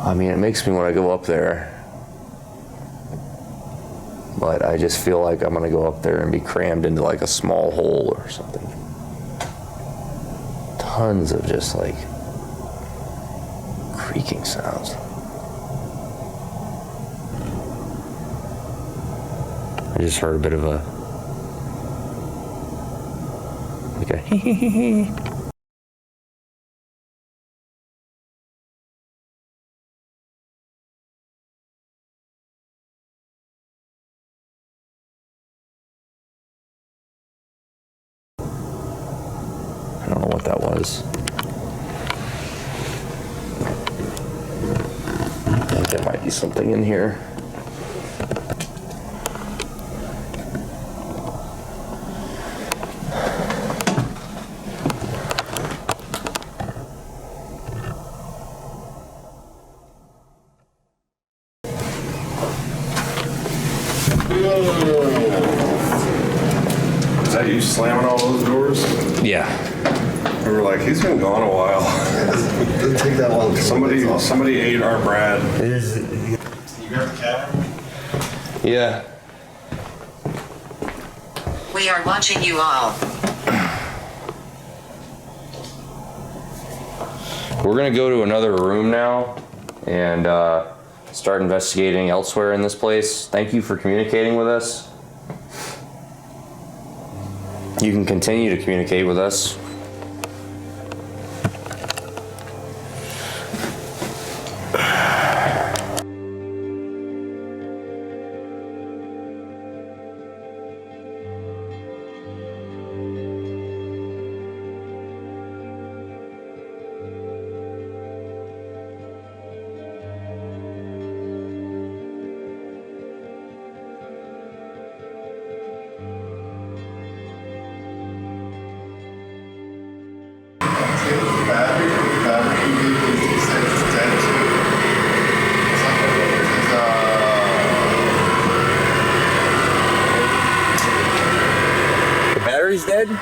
I mean, it makes me want to go up there. But I just feel like I'm gonna go up there and be crammed into like a small hole or something. Tons of just like creaking sounds. I just heard a bit of a like a hee hee hee hee. I don't know what that was. I think there might be something in here. Is that you slamming all those doors? Yeah. We were like, he's been gone a while. Doesn't take that long. Somebody ate our Brad. You got the cabin? Yeah. We are watching you all. We're gonna go to another room now and start investigating elsewhere in this place. Thank you for communicating with us. You can continue to communicate with us. The battery's dead? I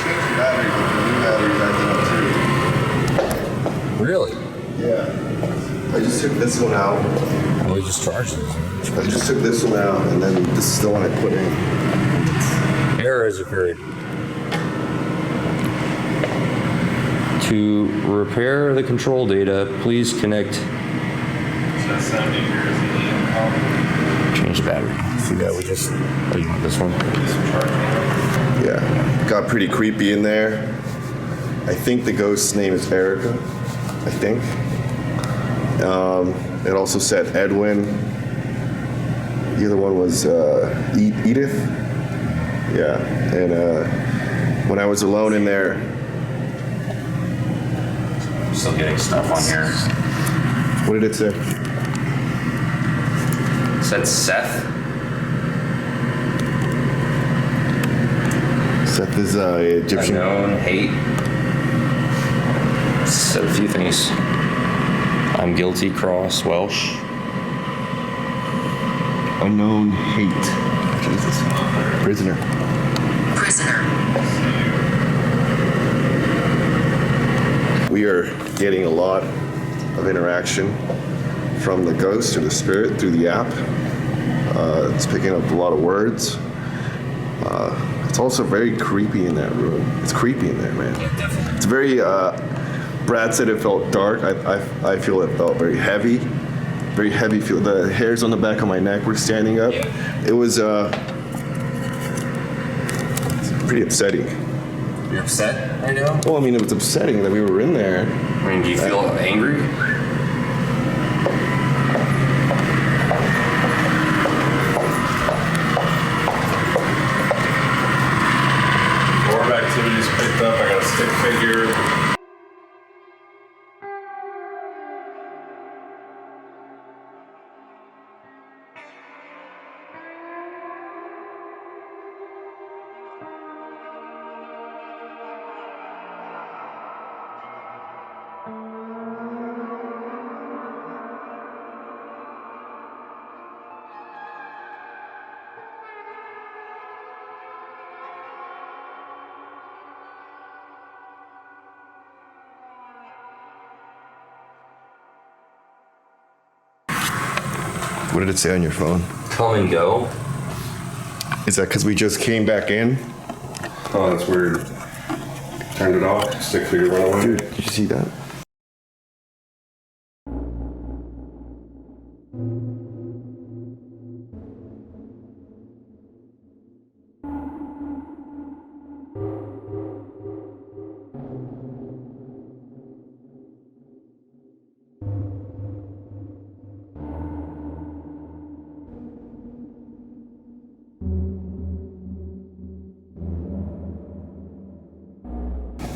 changed the battery, but the new battery's acting up too. Really? Yeah. I just took this one out. Well, we just charged it. I just took this one out, and then this is the one I put in. Error has occurred. To repair the control data, please connect. Change the battery. See that? We just. Oh, you want this one? Yeah. Got pretty creepy in there. I think the ghost's name is Erica. I think. It also said Edwin. The other one was Edith. Yeah. And when I was alone in there. Still getting stuff on here. What did it say? It said Seth. Seth is Egyptian. Unknown, hate. Said a few things. I'm guilty, cross, Welsh. Unknown hate. Jesus. Prisoner. Prisoner. We are getting a lot of interaction from the ghost or the spirit through the app. It's picking up a lot of words. It's also very creepy in that room. It's creepy in there, man. It's very, Brad said it felt dark. I feel it felt very heavy. Very heavy feel. The hairs on the back of my neck were standing up. It was pretty upsetting. You're upset right now? Well, I mean, it was upsetting that we were in there. I mean, do you feel angry? We're back What did it say on your phone? Come and go. Is that because we just came back in? Oh, that's weird. Turned it off. Stick figure went away. Dude, did you see that?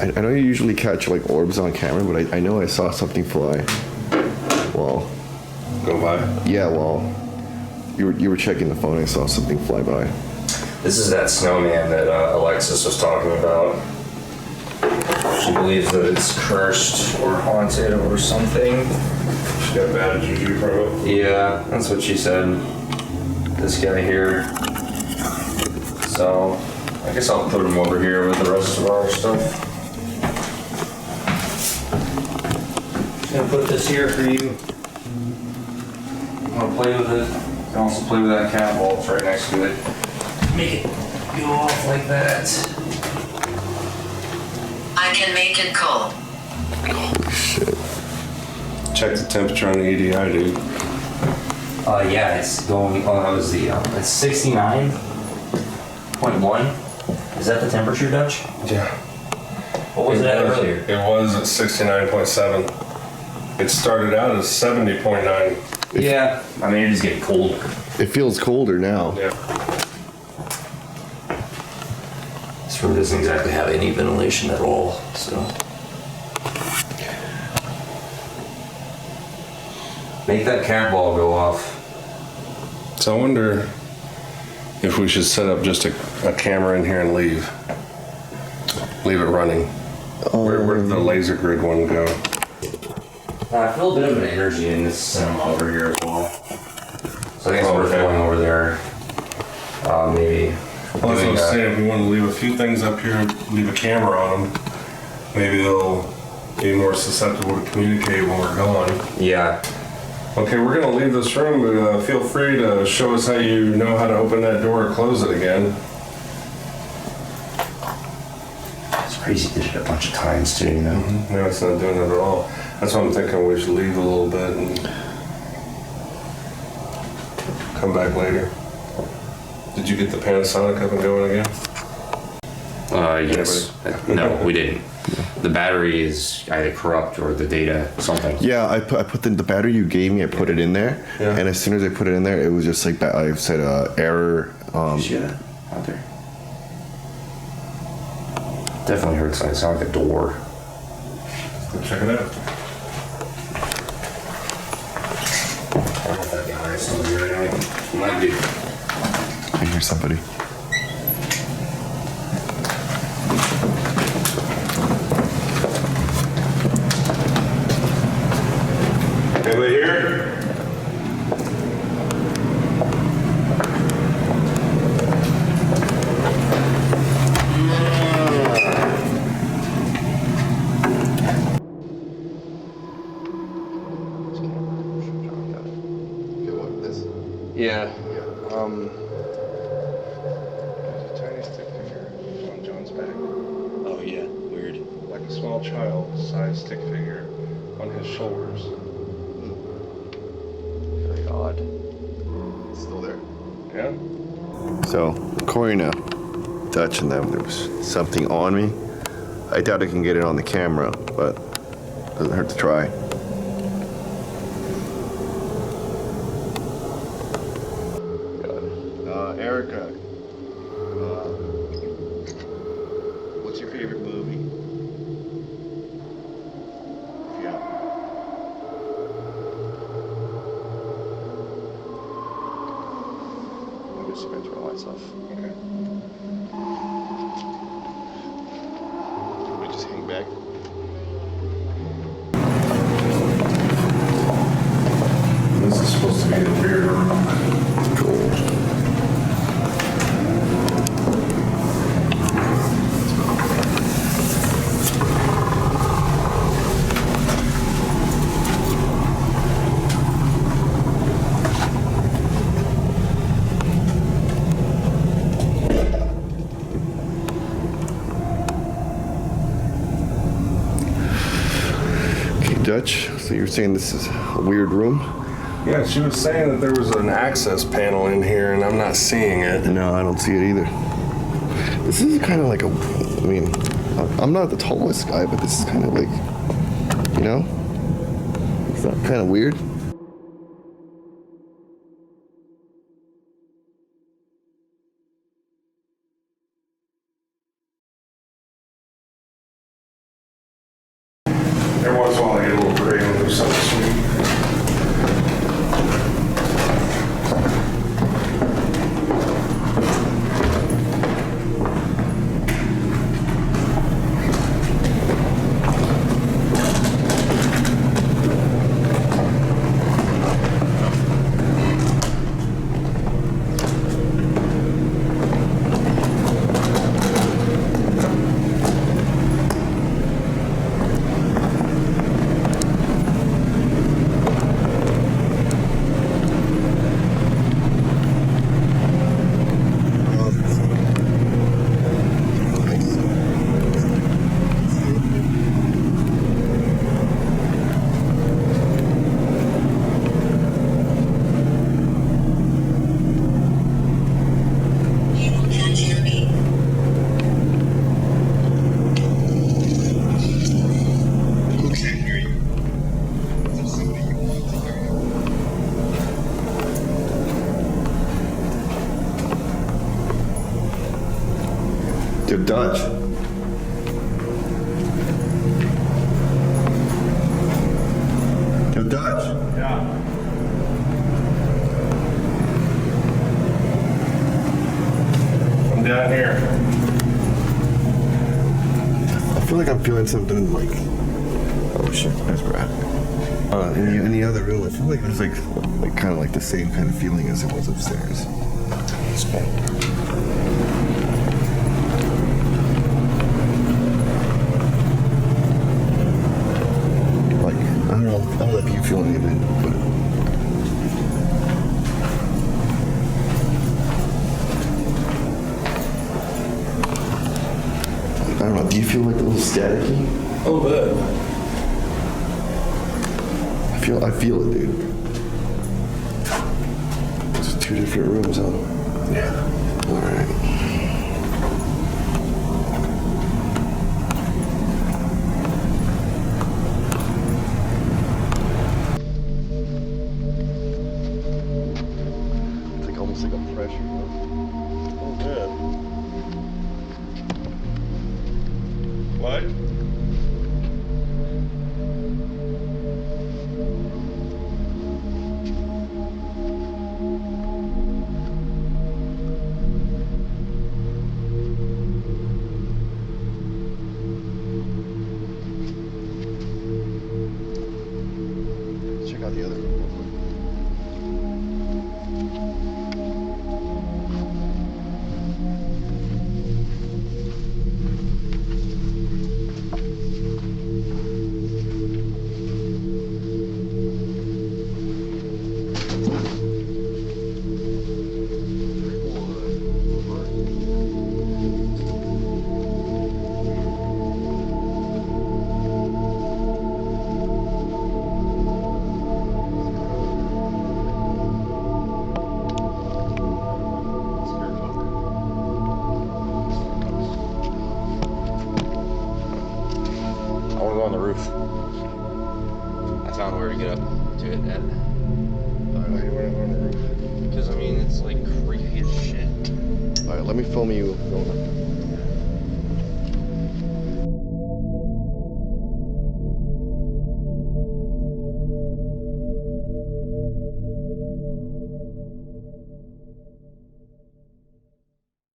I know you usually catch like orbs on camera, but I know I saw something fly. Well, Go by. yeah, well, you were checking the phone. I saw something fly by. This is that snowman that Alexis was talking about. She believes that it's cursed or haunted or something. She got bad juju from it. Yeah, that's what she said. This guy here. So, I guess I'll put him over here with the rest of our stuff. Just gonna put this here for you. I'm gonna play with it. You can also play with that cat ball. It's right next to it. Make it go off like that. I can make it cool. Holy shit. Check the temperature on the EDI, dude. Yeah, it's going. Oh, that was the. It's 69.1. Is that the temperature, Dutch? Yeah. What was that earlier? It was at 69.7. It started out as 70.9. Yeah, I mean it is getting colder. It feels colder now. Yeah. This room doesn't exactly have any ventilation at all, so. Make that cat ball go off. So I wonder if we should set up just a camera in here and leave it running. Where did the laser grid one go? I feel a bit of an energy in this cinema over here as well. So I think it's worth going over there. Maybe. Well, as I was saying, if we want to leave a few things up here, leave a camera on them, maybe they'll be more susceptible to communicate when we're gone. Yeah. Okay, we're going to leave this room, but feel free to show us how you know how to open that door or close it again. It's crazy did it a bunch of times too, you know? No, it's not doing it at all. That's why I'm thinking we should leave a little bit and come back later. Did you get the Panasonic up and going again? Yes. No, we didn't. The battery is either corrupt or the data, something. Yeah, I put the battery you gave me, I put it in there. Yeah. And as soon as I put it in there, it was just like, I said error. You see that out there? Definitely heard something. It sounded like a door. Let's check it out. I don't know if that guy is still here anyway. Might be. I hear somebody. Anybody here? Yeah. There's a tiny stick figure on John's back. Oh yeah. Weird. Like a small child-sized stick figure on his shoulders. Very odd. It's still there. Yeah? So, according to Dutch and them, there was something on me. I doubt I can get it on the camera, but doesn't hurt to try. Erica, what's your favorite movie? Yeah. I'm just going to turn the lights off. Okay. We just hang back. This is supposed to be the rear room. Cool. Dutch. So you're saying this is a weird room? Yeah, she was saying that there was an access panel in here, and I'm not seeing it. No, I don't see it either. This is kind of like a, I mean, I'm not the tallest guy, but this is kind of like, you know? It's not kind of weird. Every once in a while I get a little craving for something sweet. They're Dutch. They're Dutch. Yeah. I'm down here. I feel like I'm feeling something like, oh shit, that's Brad. In the other room, I feel like there's like kind of like the same kind of feeling as it was upstairs. It's bad. I don't know if you feel any of it, but I don't know. Do you feel like a little staticky? A little bit. I feel it, dude. There's two different rooms, huh? Yeah. All right. Almost like a pressure, huh? Oh, good. What? Check out the other room real quick. On the roof. I found where to get up to it at. Alright, we're on the roof. Because I mean, it's like creepy as shit. Alright, let me film you going up.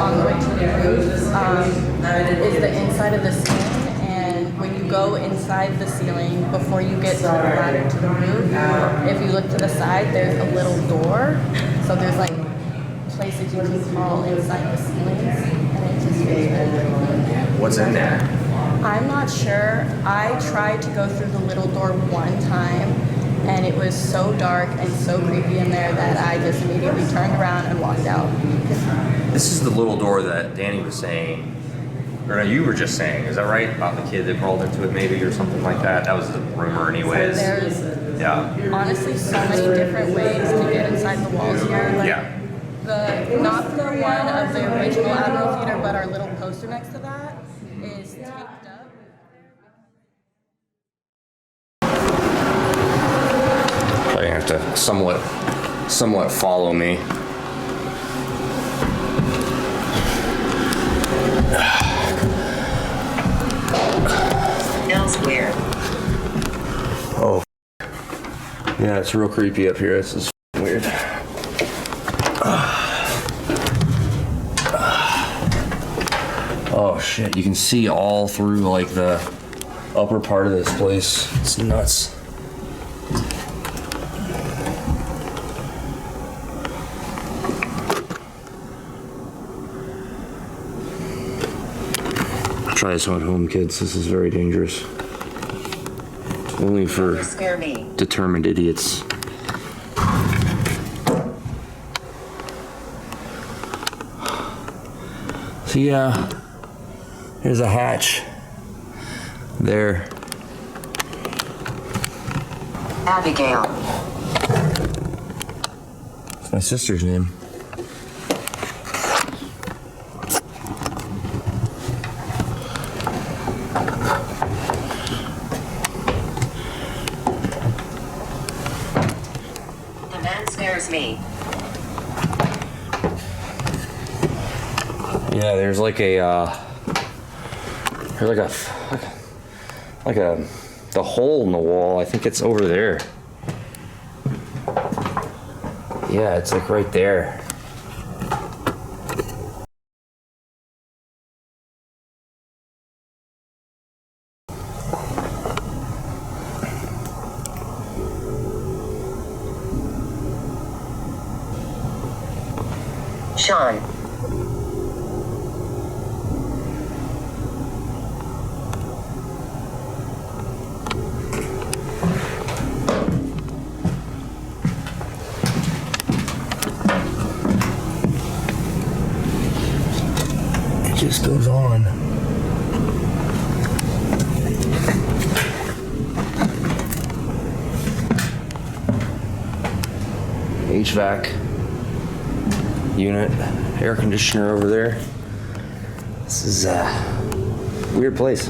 On the way to the roof is the inside of the ceiling, and when you go inside the ceiling, before you get to the ladder to the roof, if you look to the side, there's a little door. So there's like places you can crawl inside the ceilings, and it just feels really. What's in there? I'm not sure. I tried to go through the little door one time, and it was so dark and so creepy in there that I just immediately turned around and walked out. This is the little door that Danny was saying Or no, you were just saying, is that right? About the kid that crawled into it maybe or something like that? That was the rumor anyways. There's Yeah. honestly so many different ways to get inside the walls here. Like, Yeah. not the one of the original Admiral Theater, but our little poster next to that is taped up. Probably have to somewhat follow me. Elsewhere. Oh. Yeah, it's real creepy up here. This is weird. Oh shit, you can see all through like the upper part of this place. It's nuts. Try this one at home, kids. This is very dangerous. Only for Scare me. determined idiots. So yeah, there's a hatch there. Abigail. It's my sister's name. The man scares me. Yeah, there's like a, the hole in the wall. I think it's over there. Yeah, it's like right there. Sean. It just goes on. HVAC unit, air conditioner over there. This is a weird place.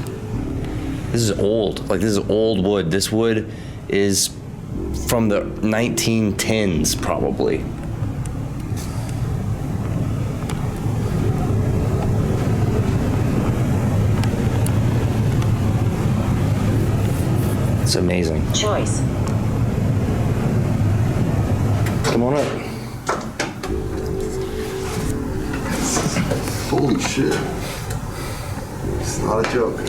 This is old. Like, this is old wood. This wood is from the 1910s, probably. It's amazing. Choice. Come on up. Holy shit. It's not a joke.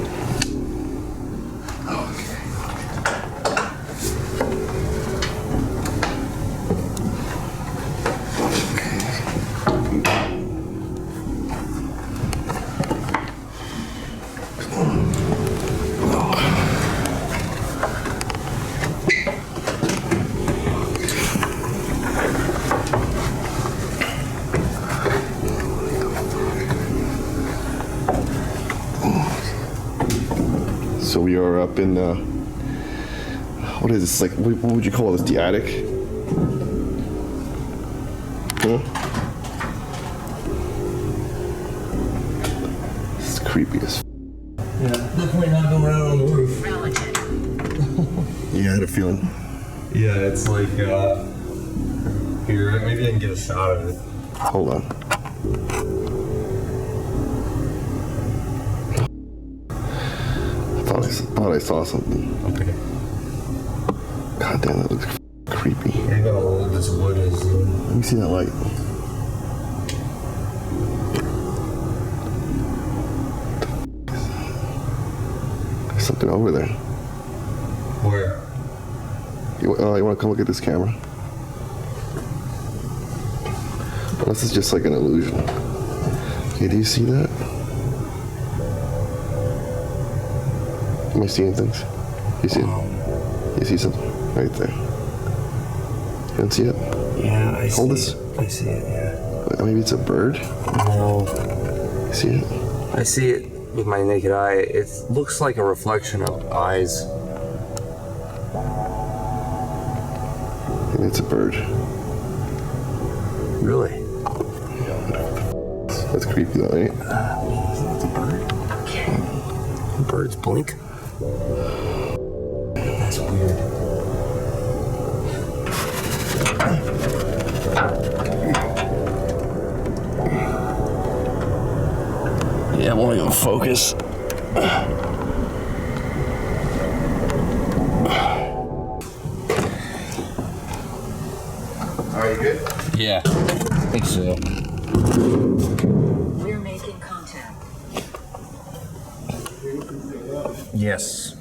So we are up in, what is this, like, what would you call this, the attic? Huh? It's creepy as f***. Yeah, definitely not going out on the roof. Yeah, I had a feeling. Yeah, it's like, here, maybe I can get a shot of it. Hold on. I thought I saw something. Okay. God damn, that looks creepy. Maybe how old this wood is. Let me see that light. There's something over there. Where? You want to come look at this camera? Unless it's just like an illusion. Okay, do you see that? Am I seeing things? You see it? You see something? Right there. You don't see it? Yeah, I see Hold this. it. I see it, yeah. Maybe it's a bird? No, You see it? I see it. with my naked eye, it looks like a reflection of eyes. It's a bird. Really? That's creepy though, right? It's a bird. Birds blink. That's weird. Yeah, it won't even focus. Are you good? Yeah, I think so. We're making contact. Yes.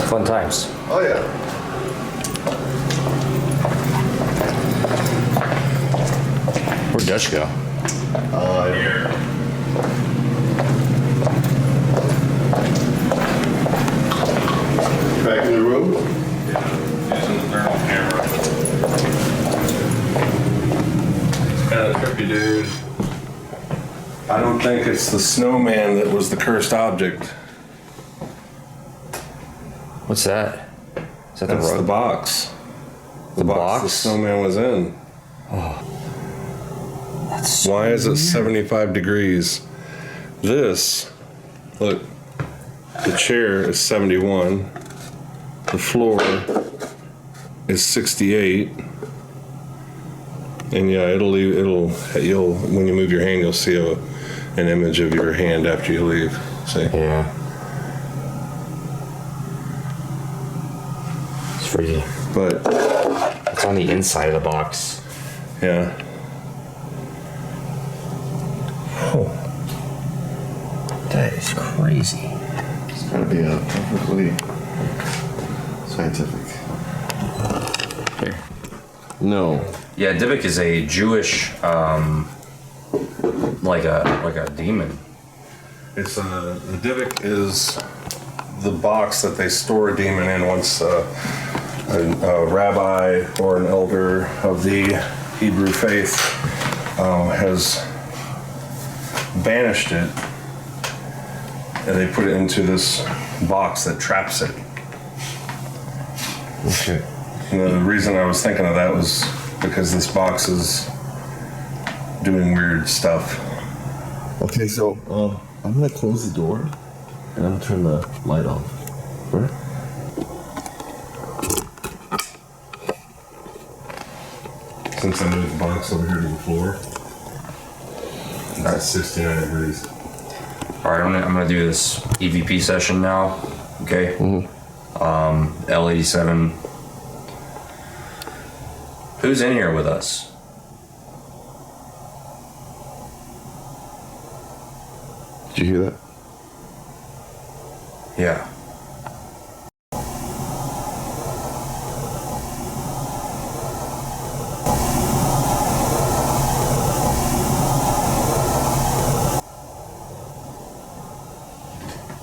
Fun times. Oh yeah. Where'd Dutch go? Here. Back in the room? Using the thermal camera. It's kind of trippy, dude. I don't think it's the snowman that was the cursed object. What's that? Is that That's the the rug? box. The box? The snowman was in. That's so Why is it weird. 75 degrees? This, look, the chair is 71. The floor is 68. And yeah, you'll, when you move your hand, you'll see an image of your hand after you leave. See? Yeah. It's freaky. But, It's on the inside of the box. yeah. That is crazy. It's gotta be a perfectly scientific. Here. No. Yeah, Dybbuk is a Jewish, like a demon. It's the Dybbuk is the box that they store a demon in once a rabbi or an elder of the Hebrew faith has banished it, and they put it into this box that traps it. Okay. And the reason I was thinking of that was because this box is doing weird stuff. Okay, so I'm gonna close the door and I'm gonna turn the light off. Right? Since I moved the box over here to the floor, that's 69 degrees. All right, I'm gonna do this EVP session now. Okay. L87. Who's in here with us? Did you hear that? Yeah.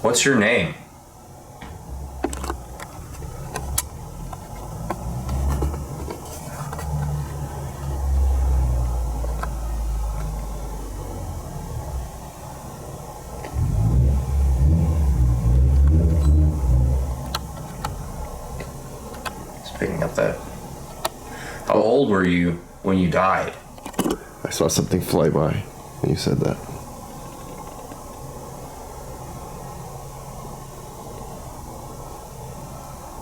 What's your name? Picking up that. How old were you when you died? I saw something fly by when you said that.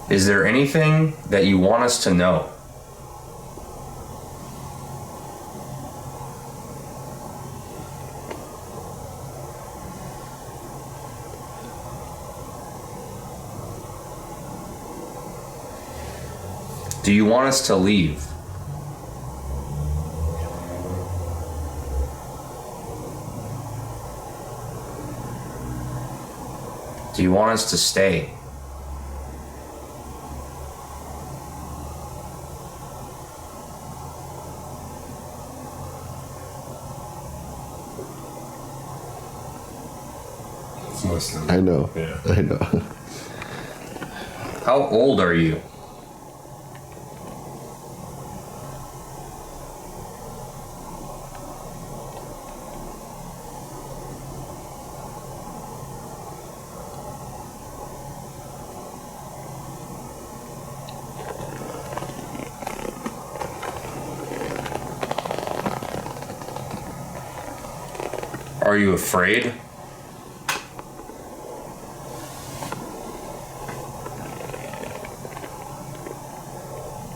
Is there anything that you want us to know? Do you want us to leave? Do you want us to stay? listening. I know. Yeah. I know. How old are you? Are you afraid?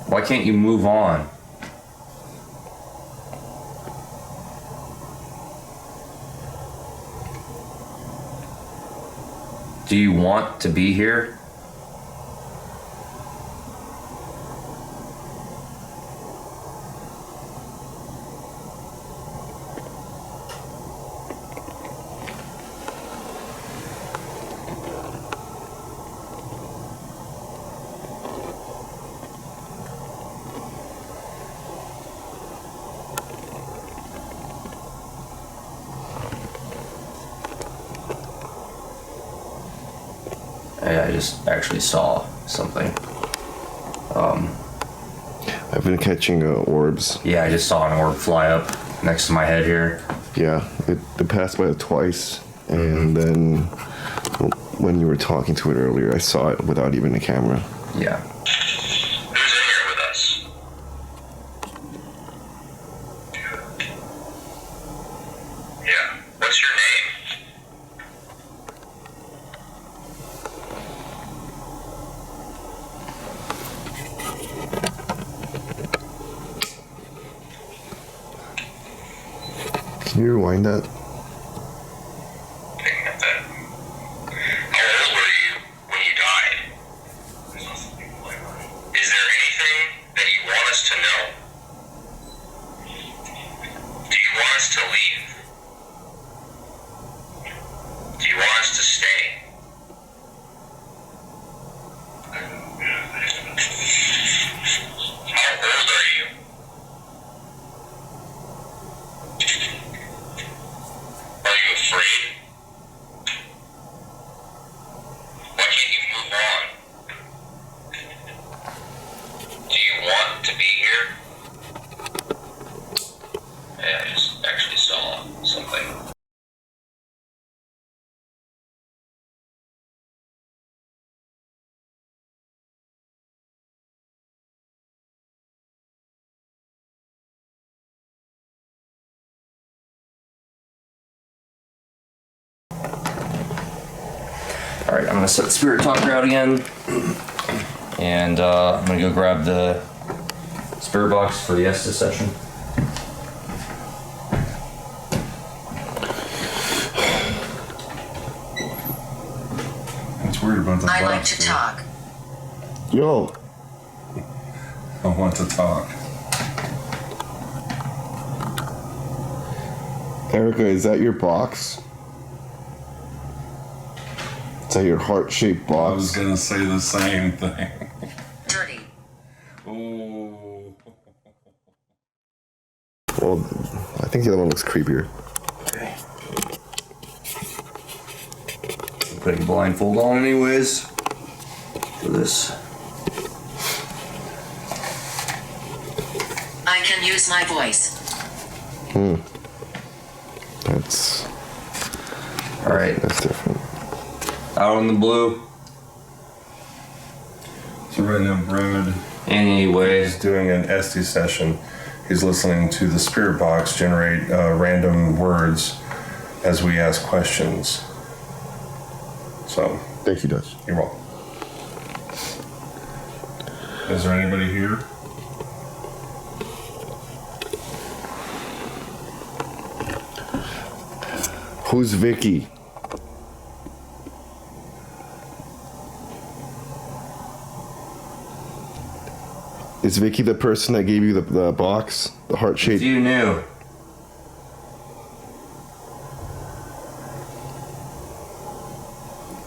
Why can't you move on? Do you want to be here? I just actually saw something. I've been catching orbs. Yeah, I just saw an orb fly up next to my head here. Yeah, it passed by it twice, and then when you were talking to it earlier, I saw it without even a camera. Yeah. Who's in here with us? Yeah. What's your name? Can you rewind that? Picking up that. How old were you when you died? Is there anything that you want us to know? Do you want us to leave? Do you want us to stay? How old are you? Are you afraid? Why can't you move on? Do you want to be here? Yeah, I just actually saw something. Alright, I'm gonna set the spirit talker out again. And I'm gonna go grab the spirit box for the Estes session. It's weird about the I like box, to dude. talk. Yo, I want to talk. Erica, is that your box? Is that your heart-shaped I was box? gonna say the same thing. Dirty. Oh. Well, I think the other one looks creepier. Okay. Putting a blindfold on anyways for this. I can use my voice. That's Alright, different. out on the blue. So right now, Brad Anyways, is doing an Estes session. He's listening to the spirit box generate random words as we ask questions. So, Thank you, Dutch. you're welcome. Is there anybody here? Who's Vicky? Is Vicky the person that gave you the box? The if heart-shaped? you knew.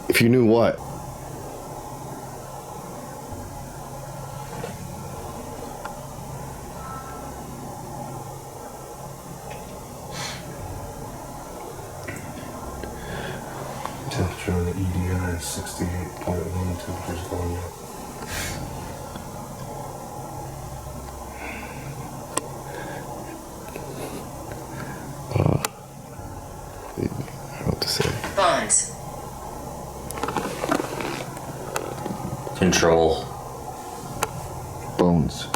If you knew what? Tell the truth. -68.1 temperatures going up. I don't know what to say. Bones. Control. Bones.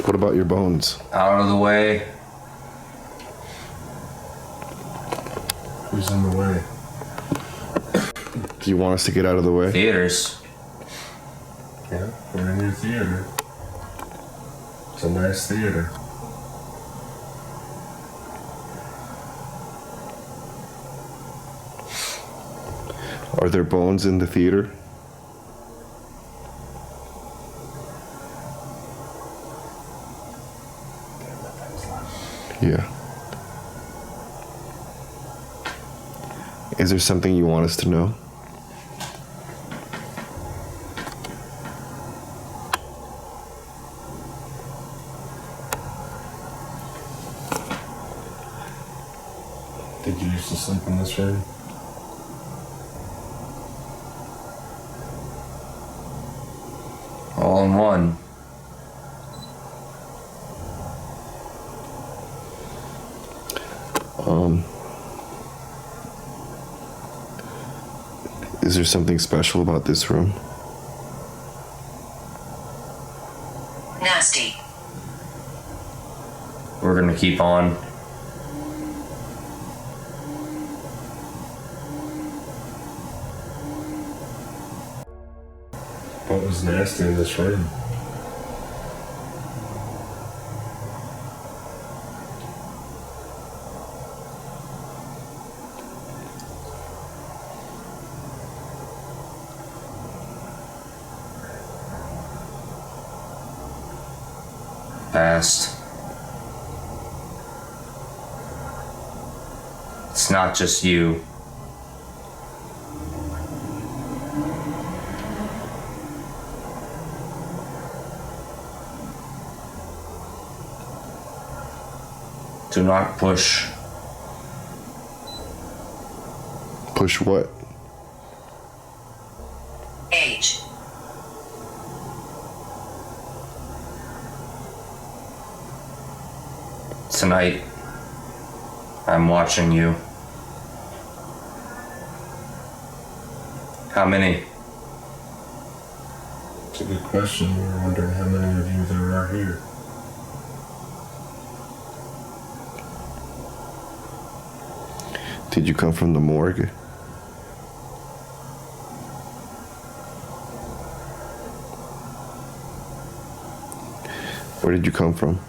What about your bones? Out of the way. Who's in the way? Do you want us to get out of the way? Theaters. Yeah, we're in your theater. It's a nice theater. Are there bones in the theater? Yeah. Is there something you want us to know? Did you used to sleep in this room? All in one. Is there something special about this room? Nasty. We're gonna keep on. What was nasty in this room? Past. It's not just you. Do not push. Push what? Age. Tonight, I'm watching you. How many? It's a good question. We're wondering how many of you there are here. Did you come from the morgue? Where did you come from?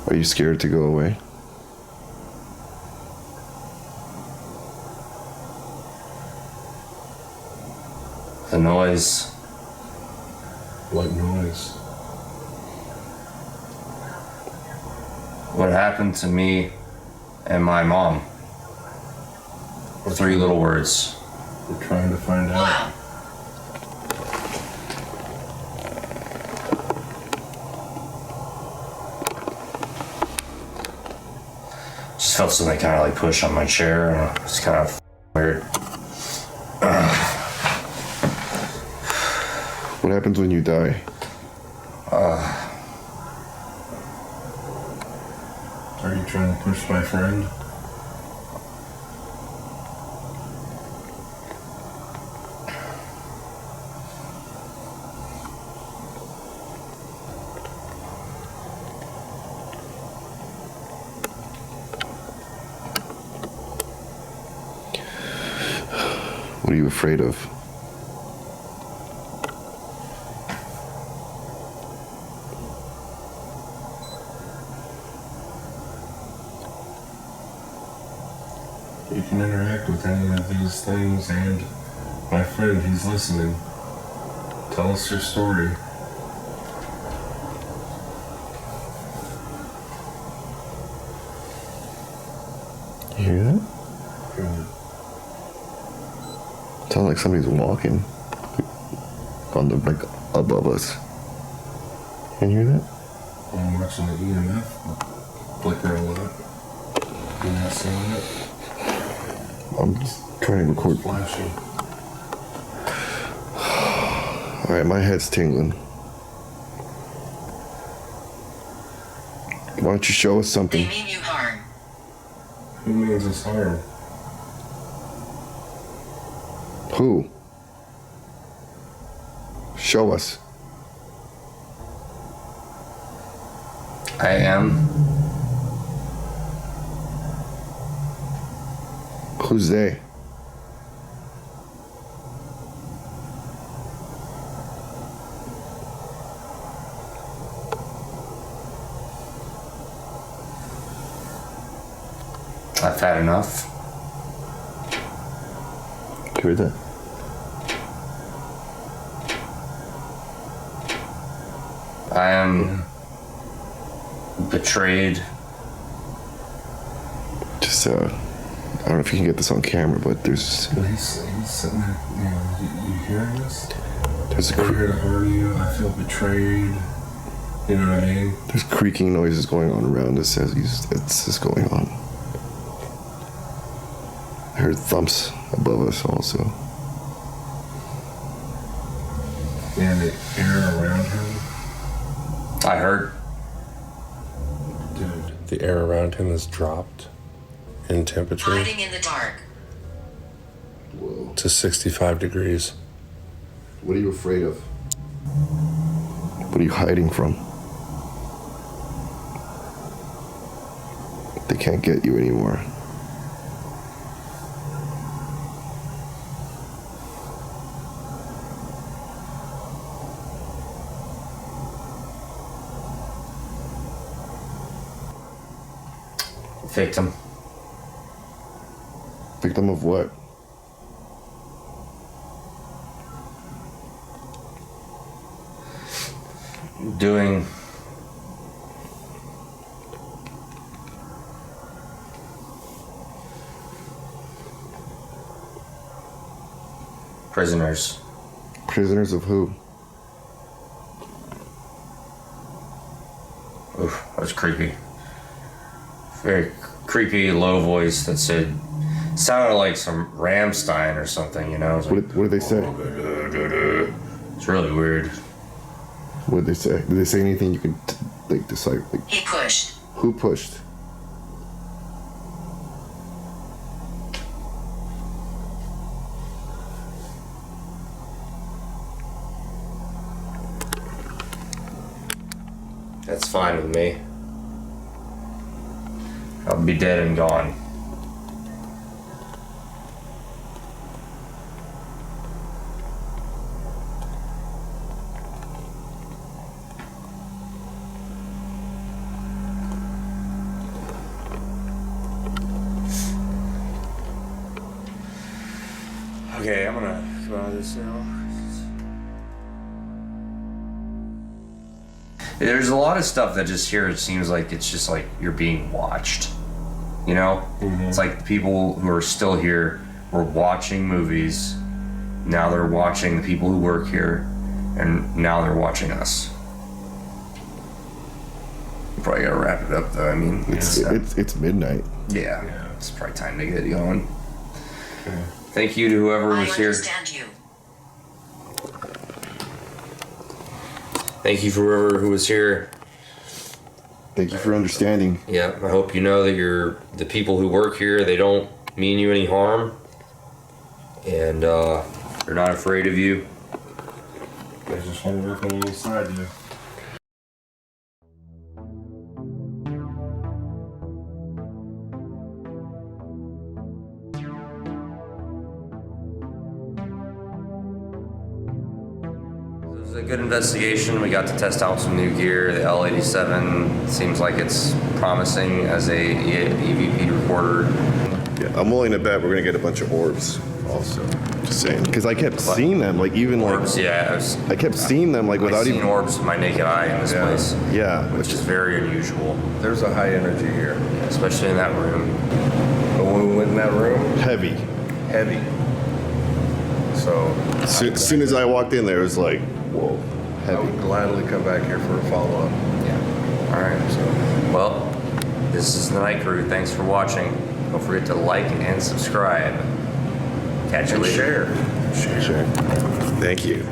Are you scared to go away? The noise. What noise? What happened to me and my mom? 3 little words. We're trying to find out. Just felt something kind of like push on my chair, and it's kind of weird. What happens when you die? Are you trying to push my friend? What are you afraid of? You can interact with any of these things, and my friend, he's listening. Tell us your story. You hear that? Good. Sounds like somebody's walking on the like above us. Can you hear that? I'm watching the EMF flicker a lot. You not seeing it? I'm just trying to record. Flashing. All right, my head's tingling. Why don't you show us They something? mean you harm. Who means it's harm? Who? Show us. I am. Who's they? I've had enough. Hear that? I am betrayed. Just, I don't know if you can get this on camera, but there's He's sitting there, you hearing this? there's I'm here to harm you. I feel betrayed. You know what I mean? there's creaking noises going on around us as it's just going on. I heard thumps above us also. And the air around him. I heard. Dude, the air around him has dropped in temperature Hiding in the dark. to 65 degrees. What are you afraid of? What are you hiding from? They can't get you anymore. Victim. Victim of what? Doing prisoners. Prisoners of who? Oof, that was creepy. Very creepy, low voice that sounded like some Rammstein or something, you know? It was like, What did they say? it's really weird. What did they say? Did they say anything you could like decipher? Like, He pushed. who pushed? That's fine with me. I'll be dead and gone. Okay, I'm gonna come out of this now. There's a lot of stuff that just here it seems like it's just like you're being watched. You know? It's like the people who are still here were watching movies. Now they're watching the people who work here. And now they're watching us. Probably gotta wrap it up though. I mean, It's midnight. yeah, it's probably time to get going. Okay. Thank you to whoever I was here. understand you. Thank you for whoever who was here. Thank you for understanding. Yeah, I hope you know that the people who work here, they don't mean you any harm. And they're not afraid of you. They just want to work alongside you. It was a good investigation. We got to test out some new gear. The L87 seems like it's promising as a EVP recorder. Yeah, I'm willing to bet we're gonna get a bunch of orbs. Also, just saying, because I kept seeing them, like even Orbs, like yeah. I kept seeing them like I've without seen even. orbs with my naked eye in this place, Yeah, which is very unusual, There's a high energy here. especially in that room. But when we went in that room, heavy. heavy. So As soon as I walked in there, it was like, whoa, I heavy. would gladly come back here for a follow-up. Yeah. All right. So, well, this is the night crew. Thanks for watching. Don't forget to like and subscribe. Catch you later. Share. Thank you.